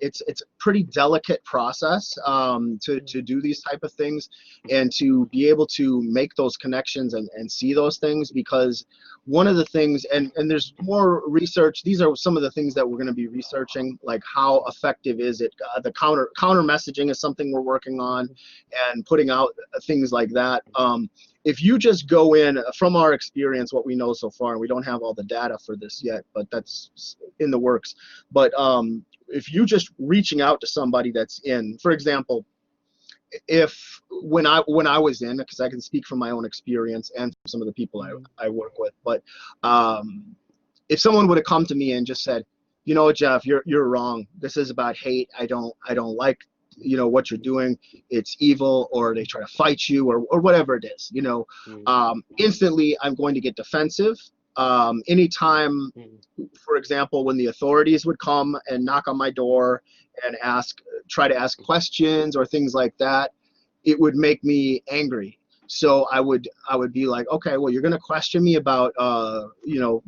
it's a pretty delicate process to do these type of things, and to be able to make those connections and see those things. Because one of the things, and there's more research. These are some of the things that we're going to be researching, like how effective is it? The counter messaging is something we're working on, and putting out things like that. If you just go in, from our experience, what we know so far, and we don't have all the data for this yet, but that's in the works. But if you just reaching out to somebody that's in, for example, if when I was in, because I can speak from my own experience and from some of the people I work with, but if someone would have come to me and just said, Jeff, you're wrong. This is about hate. I don't like what you're doing, it's evil, or they try to fight you, or whatever it is, instantly I'm going to get defensive. Anytime, for example, when the authorities would come and knock on my door and try to ask questions or things like that, it would make me angry. So I would be like, okay, well, you're going to question me about,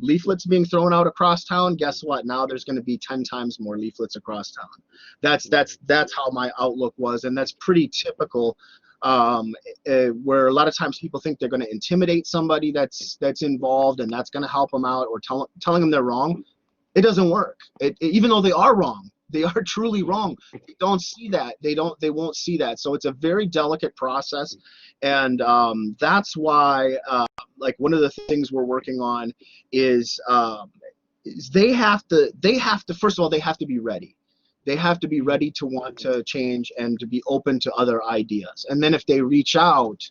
leaflets being thrown out across town. Guess what? Now there's going to be 10 times more leaflets across town. That's how my outlook was. And that's pretty typical, where a lot of times people think they're going to intimidate somebody that's involved, and that's going to help them out, or telling them they're wrong. It doesn't work. Even though they are wrong, they are truly wrong. They don't see that. They won't see that. So it's a very delicate process. And that's why, like, one of the things we're working on is they have to, first of all, they have to be ready. They have to be ready to want to change and to be open to other ideas. And then if they reach out,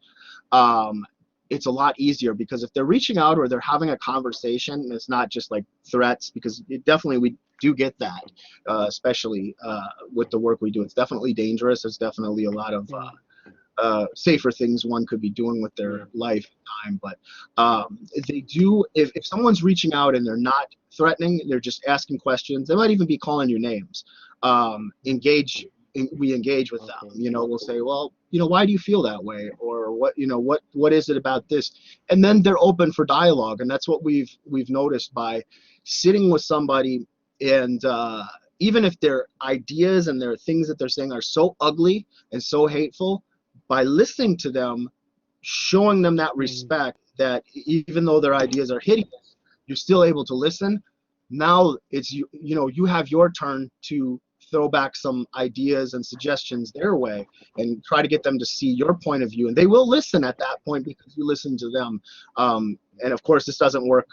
it's a lot easier, because if they're reaching out or they're having a conversation, and it's not just like threats, because we do get that, especially with the work we do. It's definitely dangerous. There's definitely a lot of safer things one could be doing with their life and time. But they do, if someone's reaching out and they're not threatening, they're just asking questions, they might even be calling you names. We engage with them. We'll say, well, why do you feel that way? Or what is it about this? And then they're open for dialogue. And that's what we've noticed by sitting with somebody, and even if their ideas and their things that they're saying are so ugly and so hateful, by listening to them, showing them that respect, that even though their ideas are hideous, you're still able to listen. Now it's you have your turn to throw back some ideas and suggestions their way and try to get them to see your point of view. And they will listen at that point because you listen to them. And of course, this doesn't work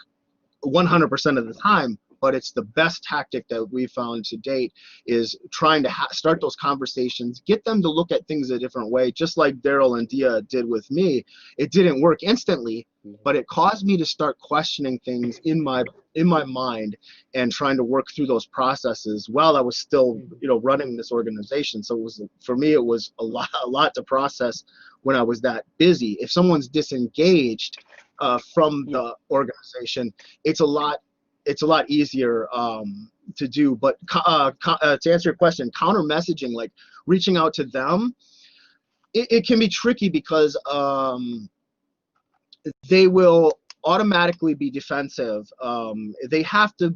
100% of the time, but it's the best tactic that we've found to date, is trying to start those conversations, get them to look at things a different way, just like Daryl and Dia did with me. It didn't work instantly, but it caused me to start questioning things in my mind and trying to work through those processes while I was still, running this organization. So it was, for me, it was a lot to process when I was that busy. If someone's disengaged from the organization, it's a lot easier to do. But to answer your question, counter messaging, like reaching out to them, it can be tricky because they will automatically be defensive. They have to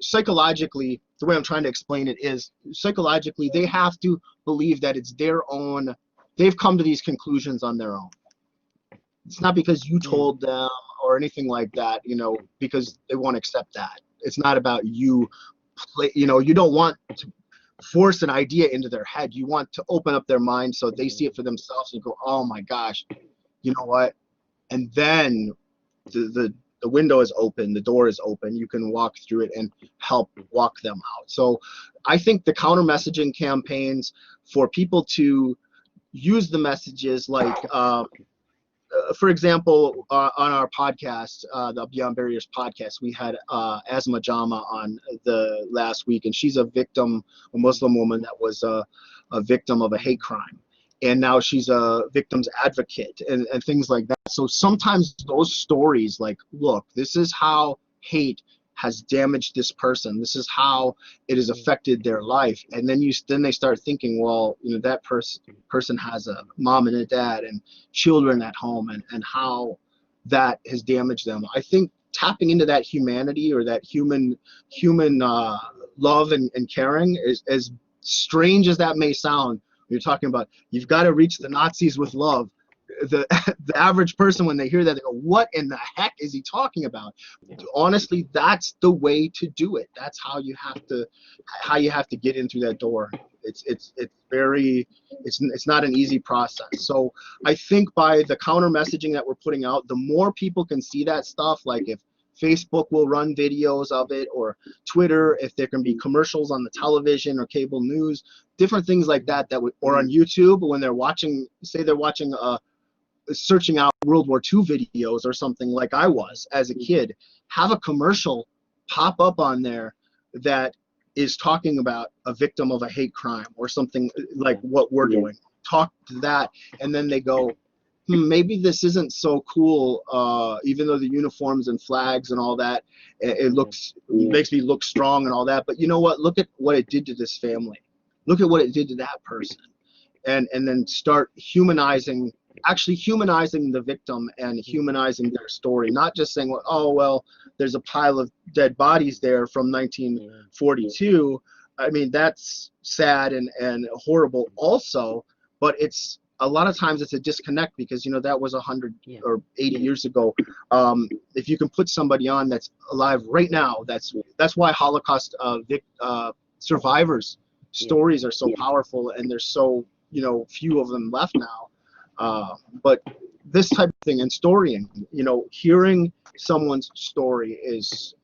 psychologically, the way I'm trying to explain it is, psychologically they have to believe that it's their own, they've come to these conclusions on their own. It's not because you told them or anything like that, because they won't accept that. It's not about you. You don't want to force an idea into their head. You want to open up their mind so they see it for themselves and go, oh my gosh, you know what? And then the window is open, the door is open. You can walk through it and help walk them out. So I think the counter messaging campaigns for people to use the messages like, for example, on our podcast, the Beyond Barriers podcast, we had Asma Jama on the last week, and she's a Muslim woman that was a victim of a hate crime. And now she's a victim's advocate and things like that. So sometimes those stories, like, look, this is how hate has damaged this person. This is how it has affected their life. And then they start thinking, well, that person has a mom and a dad and children at home, and how that has damaged them. I think tapping into that humanity, or that human love and caring, is, as strange as that may sound. You're talking about, you've got to reach the Nazis with love. The average person, when they hear that, they go, what in the heck is he talking about? Honestly, that's the way to do it. That's how you have to get in through that door. It's not an easy process. So I think by the counter messaging that we're putting out, the more people can see that stuff, like if Facebook will run videos of it, or Twitter, if there can be commercials on the television or cable news, different things like that, or on YouTube when they're watching, say they're watching searching out World War II videos or something, like I was as a kid, have a commercial pop up on there that is talking about a victim of a hate crime or something like what we're doing. Talk to that, and then they go, maybe this isn't so cool, even though the uniforms and flags and all that, it makes me look strong and all that, but you know what, look at what it did to this family. Look at what it did to that person. And then start humanizing the victim and humanizing their story, not just saying, oh, well, there's a pile of dead bodies there from 1942. I mean, that's sad and horrible also, but it's, a lot of times it's a disconnect because, that was 100 or 80 years ago. If you can put somebody on that's alive right now, that's why Holocaust survivors' stories are so powerful, and there's so few of them left now. But this type of thing, and storying, hearing someone's story is,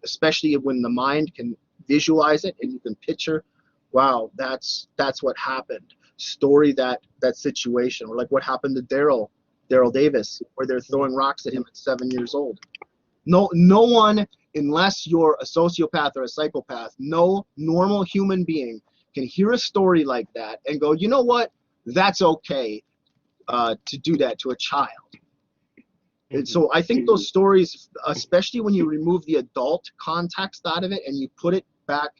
especially when the mind can visualize it and you can picture, wow, that's what happened. Story that situation, or like what happened to Daryl Davis, where they're throwing rocks at him at 7 years old. No one, unless you're a sociopath or a psychopath, no normal human being can hear a story like that and go, you know what, that's okay to do that to a child. And so I think those stories, especially when you remove the adult context out of it and you put it back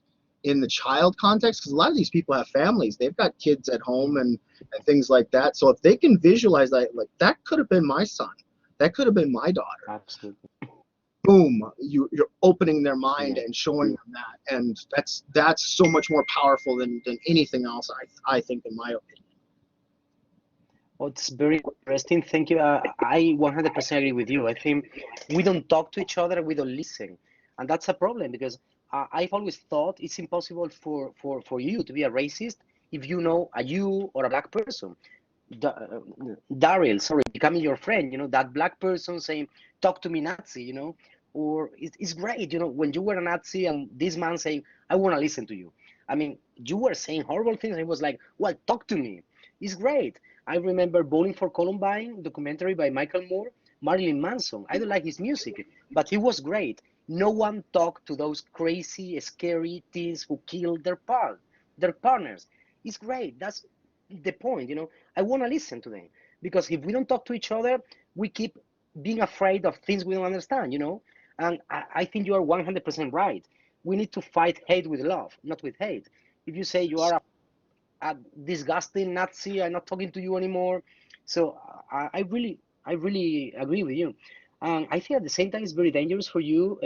in the child context, because a lot of these people have families, they've got kids at home and things like that. So if they can visualize that, like, that could have been my son, that could have been my daughter. Absolutely. Boom, you're opening their mind and showing them that, and that's so much more powerful than anything else, I think, in my opinion. Well, it's very interesting. Thank you. I 100% agree with you. I think we don't talk to each other, we don't listen. And that's a problem, because I've always thought it's impossible for you to be a racist if you know a Jew or a black person. Daryl, sorry, becoming your friend, that black person saying, talk to me, Nazi, or it's great, when you were a Nazi and this man saying, I want to listen to you. I mean, you were saying horrible things. And it was like, well, talk to me. It's great. I remember Bowling for Columbine, documentary by Michael Moore, Marilyn Manson. I don't like his music, but he was great. No one talked to those crazy, scary teens who killed their partners. It's great. That's the point, I want to listen to them because if we don't talk to each other, we keep being afraid of things we don't understand, And I think you are 100% right. We need to fight hate with love, not with hate. If you say you are a disgusting Nazi, I'm not talking to you anymore. So I really agree with you. And I think at the same time, it's very dangerous for you,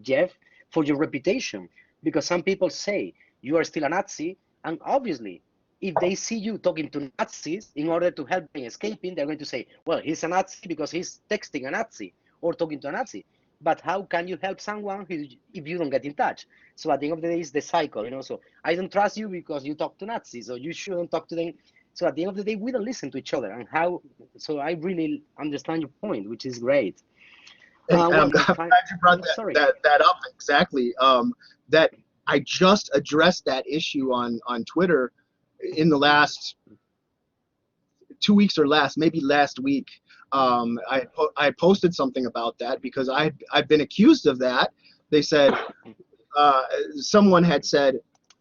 Jeff, for your reputation, because some people say you are still a Nazi, and obviously, if they see you talking to Nazis in order to help them escaping, they're going to say, well, he's a Nazi because he's texting a Nazi or talking to a Nazi. But how can you help someone if you don't get in touch? So at the end of the day, it's the cycle, So I don't trust you because you talk to Nazis, so you shouldn't talk to them. So at the end of the day, we don't listen to each other. And how? So I really understand your point, which is great. And Well, I'm glad you brought sorry. that up exactly. That I just addressed that issue on Twitter in the last 2 weeks or maybe last week. I posted something about that because I've been accused of that. They said someone had said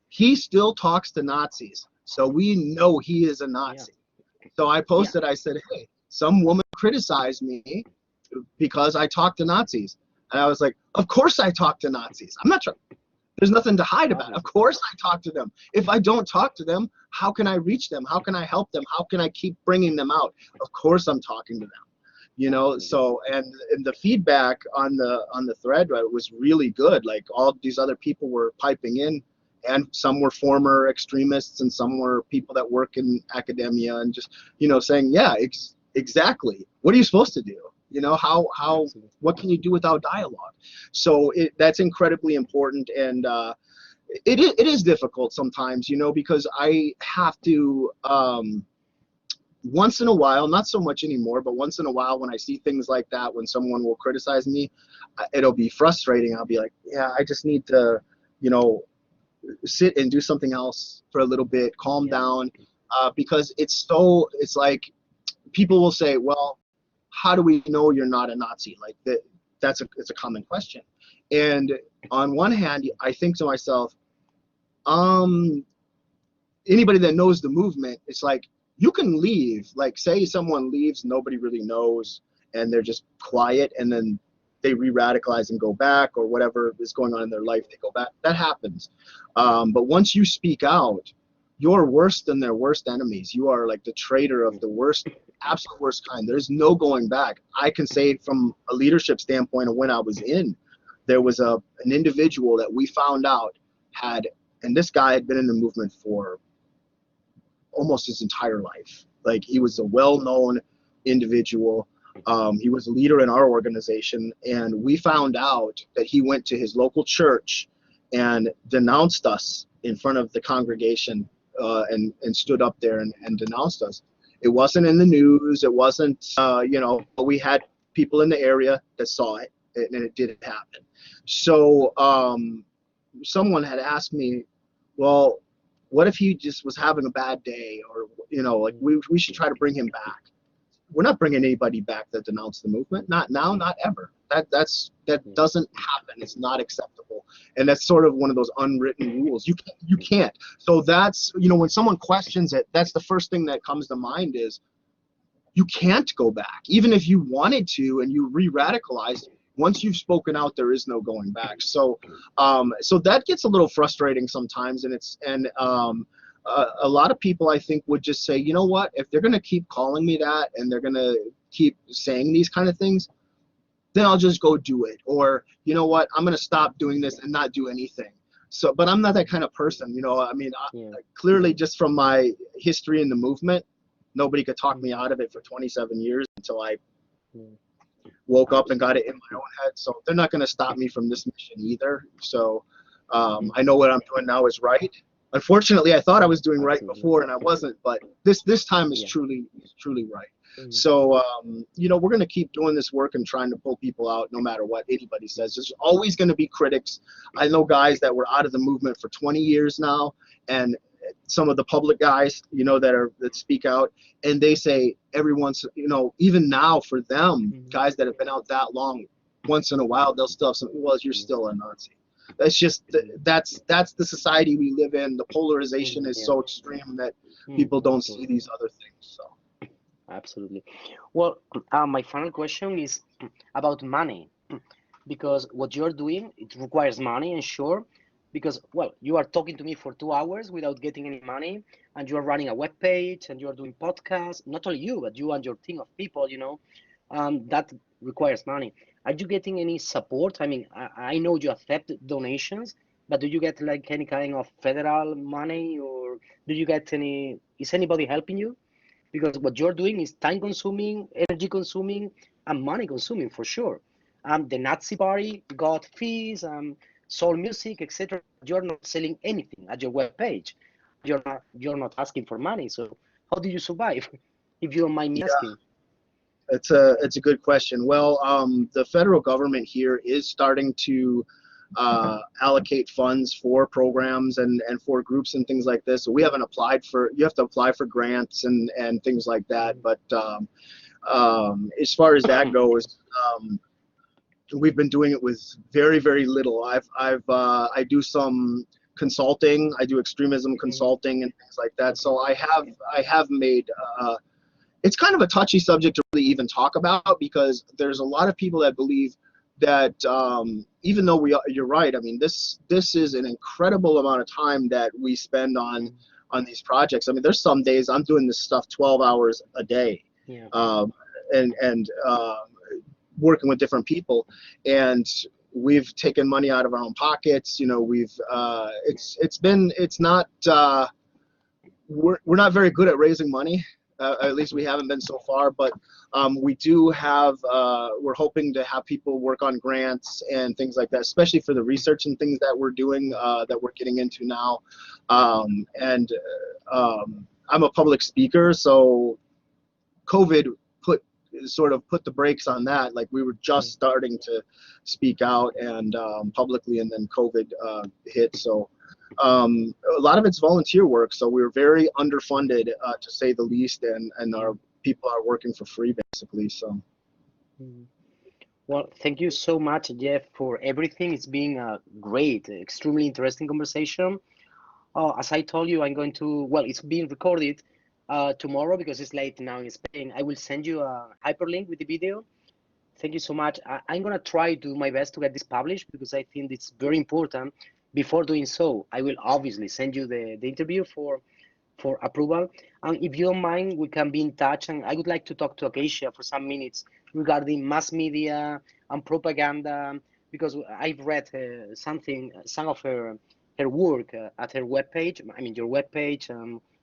he still talks to Nazis, so we know he is a Nazi. Yeah. So I posted. I said, hey, some woman criticized me because I talk to Nazis, and I was like, of course I talk to Nazis. I'm not trying. There's nothing to hide about it. Of course I talk to them. If I don't talk to them, how can I reach them? How can I help them? How can I keep bringing them out? Of course I'm talking to them. So and the feedback on the thread was really good. Like all these other people were piping in, and some were former extremists and some were people that work in academia and just saying, yeah, exactly. What are you supposed to do? What can you do without dialogue? So that's incredibly important, and it is difficult sometimes, because I have to once in a while, not so much anymore, but once in a while when I see things like that, when someone will criticize me, it'll be frustrating. I'll be like, yeah, I just need to, sit and do something else for a little bit, calm down, because it's like people will say, well, how do we know you're not a Nazi? Like it's a common question. And on one hand, I think to myself, anybody that knows the movement, it's like, you can leave. Like say someone leaves, nobody really knows, and they're just quiet, and then they re-radicalize and go back, or whatever is going on in their life, they go back. That happens. But once you speak out, you're worse than their worst enemies. You are like the traitor of the worst, absolute worst kind. There's no going back. I can say from a leadership standpoint of when I was in, there was an individual that we found out and this guy had been in the movement for almost his entire life. Like he was a well-known individual. He was a leader in our organization, and we found out that he went to his local church and denounced us in front of the congregation, and stood up there and denounced us. It wasn't in the news. It wasn't, but we had people in the area that saw it, and it did happen. So someone had asked me, well, what if he just was having a bad day, or like we should try to bring him back. We're not bringing anybody back that denounced the movement. Not now, not ever. That doesn't happen. It's not acceptable, and that's sort of one of those unwritten rules. You can't. So that's when someone questions it, that's the first thing that comes to mind is you can't go back, even if you wanted to, and you re-radicalized. Once you've spoken out, there is no going back. So, so that gets a little frustrating sometimes, and a lot of people I think would just say, you know what, if they're gonna keep calling me that and they're gonna keep saying these kind of things, then I'll just go do it. Or you know what, I'm gonna stop doing this and not do anything. So, but I'm not that kind of person. I mean, clearly just from my history in the movement, nobody could talk me out of it for 27 years until I woke up and got it in my own head. So they're not going to stop me from this mission either. So I know what I'm doing now is right. Unfortunately, I thought I was doing right before and I wasn't, but this time is truly right. So, we're going to keep doing this work and trying to pull people out no matter what anybody says. There's always going to be critics. I know guys that were out of the movement for 20 years now, and some of the public guys, that speak out, and they say every once, even now for them, guys that have been out that long, once in a while, they'll still have some, well, you're still a Nazi. That's just, that's the society we live in. The polarization is so extreme that people don't see these other things. So. Absolutely. Well, my final question is about money, because what you're doing, it requires money, and sure, because, well, you are talking to me for 2 hours without getting any money, and you're running a web page, and you're doing podcasts, not only you, but you and your team of people, that requires money. Are you getting any support? I mean, I know you accept donations, but do you get like any kind of federal money, or do you get is anybody helping you? Because what you're doing is time consuming, energy consuming, and money consuming for sure. The Nazi Party got fees, soul music, etc. You're not selling anything at your web page. You're not asking for money. So how do you survive? If you don't mind me asking. It's a good question. Well, the federal government here is starting to allocate funds for programs and for groups and things like this. So we haven't applied for, you have to apply for grants and things like that. But as far as that goes, we've been doing it with very, very little. I do some consulting. I do extremism consulting and things like that. So I have made, it's kind of a touchy subject to really even talk about, because there's a lot of people that believe that even though you're right. I mean, this is an incredible amount of time that we spend on these projects. I mean, there's some days I'm doing this stuff 12 hours a day, and working with different people, and we've taken money out of our own pockets. We've it's not we're not very good at raising money. At least we haven't been so far, but we do have, we're hoping to have people work on grants and things like that, especially for the research and things that we're doing, that we're getting into now. I'm a public speaker, so COVID sort of put the brakes on that. Like, we were just starting to speak out and publicly, and then COVID hit. So a lot of it's volunteer work, so we're very underfunded, to say the least, and our people are working for free basically. So well, thank you so much, Jeff, for everything. It's been a great, extremely interesting conversation. As I told you, I'm going to, well, it's being recorded tomorrow because it's late now in Spain. I will send you a hyperlink with the video. Thank you so much. I'm going to try to do my best to get this published, because I think it's very important. Before doing so, I will obviously send you the interview for approval. And if you don't mind, we can be in touch. And I would like to talk to Acacia for some minutes regarding mass media and propaganda, because I've read some of her work at her webpage. I mean, your webpage,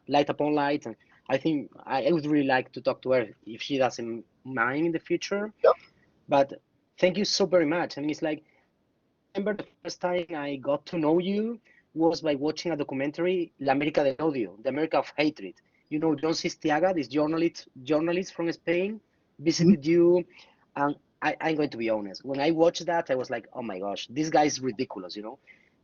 Light Upon Light. And I think I would really like to talk to her if she doesn't mind in the future. Yep. But thank you so very much. I mean, it's like, I remember the first time I got to know you was by watching a documentary, La América del Odio, the America of Hatred. John Sistiaga, this journalist from Spain, visited you. And I'm going to be honest, when I watched that, I was like, oh my gosh, this guy is ridiculous,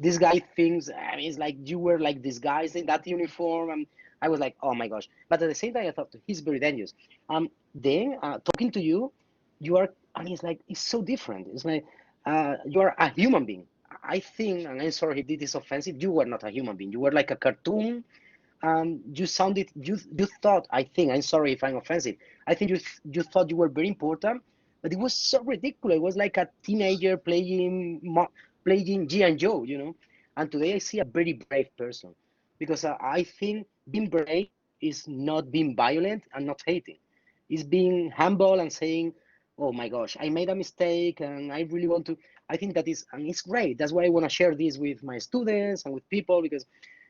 This guy thinks, I mean, it's like you were like this guys in that uniform. And I was like, oh my gosh. But at the same time, I thought, he's very dangerous. Then talking to you, you are, I mean, it's so different. It's like, you are a human being. I think, and I'm sorry if this is offensive, you were not a human being. You were like a cartoon. You thought, I think, I'm sorry if I'm offensive, I think you thought you were very important, but it was so ridiculous. It was like a teenager playing G.I. Joe, And today I see a very brave person, because I think being brave is not being violent and not hating. It's being humble and saying, oh my gosh, I made a mistake and I really want to. I think that is, and it's great. That's why I want to share this with my students and with people, because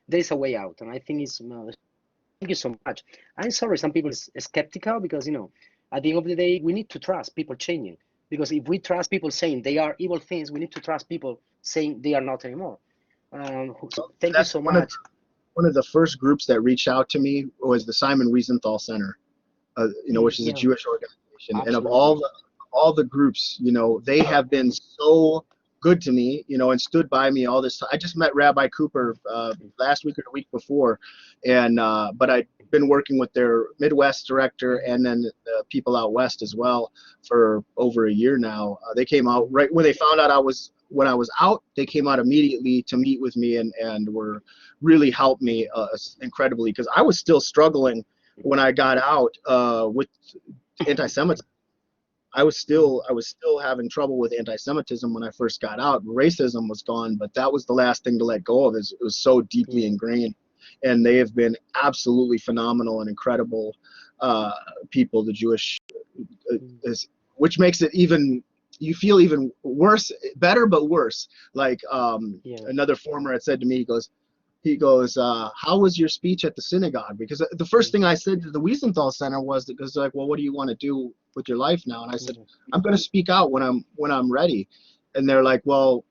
there is a way out. And I think it's, thank you so much. I'm sorry, some people is skeptical, because, at the end of the day, we need to trust people changing. Because if we trust people saying they are evil things, we need to trust people saying they are not anymore. Thank you so one of much. one of the first groups that reached out to me was the Simon Wiesenthal Center, which is a Yeah, Jewish organization. And of absolutely. all the groups, they have been so good to me, and stood by me all this time. I just met Rabbi Cooper last week or the week before, and but I've been working with their Midwest director and then the people out west as well for over a year now. They came out right when they found out when I was out. They came out immediately to meet with me and were really helped me incredibly, because I was still struggling when I got out with anti-Semitism. I was still having trouble with anti-Semitism when I first got out. Racism was gone, but that was the last thing to let go of. It was so deeply ingrained, and they have been absolutely phenomenal and incredible people. The Jewish, which makes it even, you feel even worse, better but worse. Like another former had said to me, he goes, how was your speech at the synagogue? Because the first thing I said to the Wiesenthal Center was, because like, well, what do you want to do with your life now? And I said, I'm going to speak out when I'm ready. And they're like, well,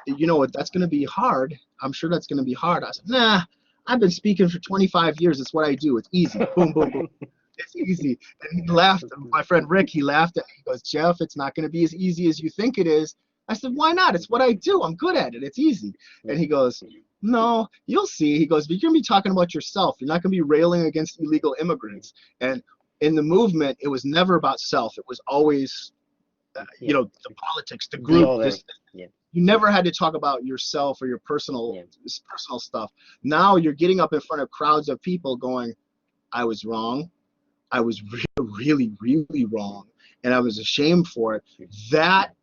that's going to be hard. I'm sure that's going to be hard. I said, nah, I've been speaking for 25 years. It's what I do. It's easy. Boom, boom, boom. It's easy. And he laughed. My friend Rick, he laughed at me. He goes, Jeff, it's not going to be as easy as you think it is. I said, why not? It's what I do. I'm good at it. It's easy. And he goes, no, you'll see. He goes, but you're going to be talking about yourself. You're not going to be railing against illegal immigrants. And in the movement, it was never about self. It was always, the politics, the group. You never had to talk about yourself or your personal stuff. Now you're getting up in front of crowds of people going, I was wrong. I was really, really wrong. And I was ashamed for it. That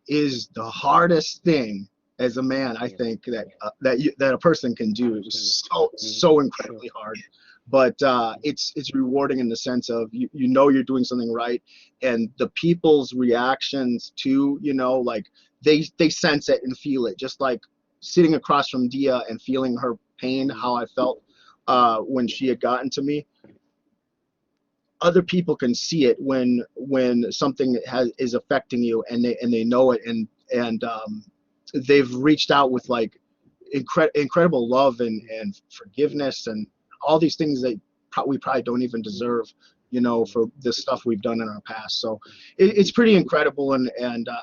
is the hardest thing as a man, I think, that a person can do. It was so incredibly hard, but it's rewarding in the sense of you're doing something right, and the people's reactions to like they sense it and feel it, just like sitting across from Dia and feeling her pain, how I felt when she had gotten to me. Other people can see it when something is affecting you, and they know it, and they've reached out with like incredible love and forgiveness and all these things that we probably don't even deserve, for the stuff we've done in our past. So it's pretty incredible, and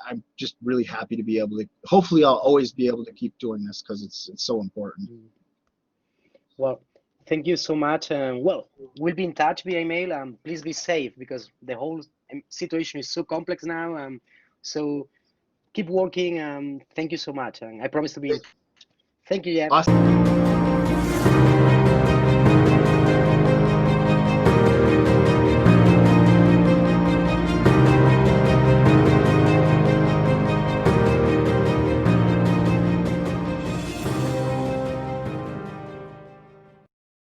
I'm just really happy to be able to. Hopefully, I'll always be able to keep doing this because it's so important. Well, thank you so much. Well, we'll be in touch via email. Please be safe, because the whole situation is so complex now. So keep working. Thank you so much. I promise to be in touch. Thank you, Jeff. Awesome.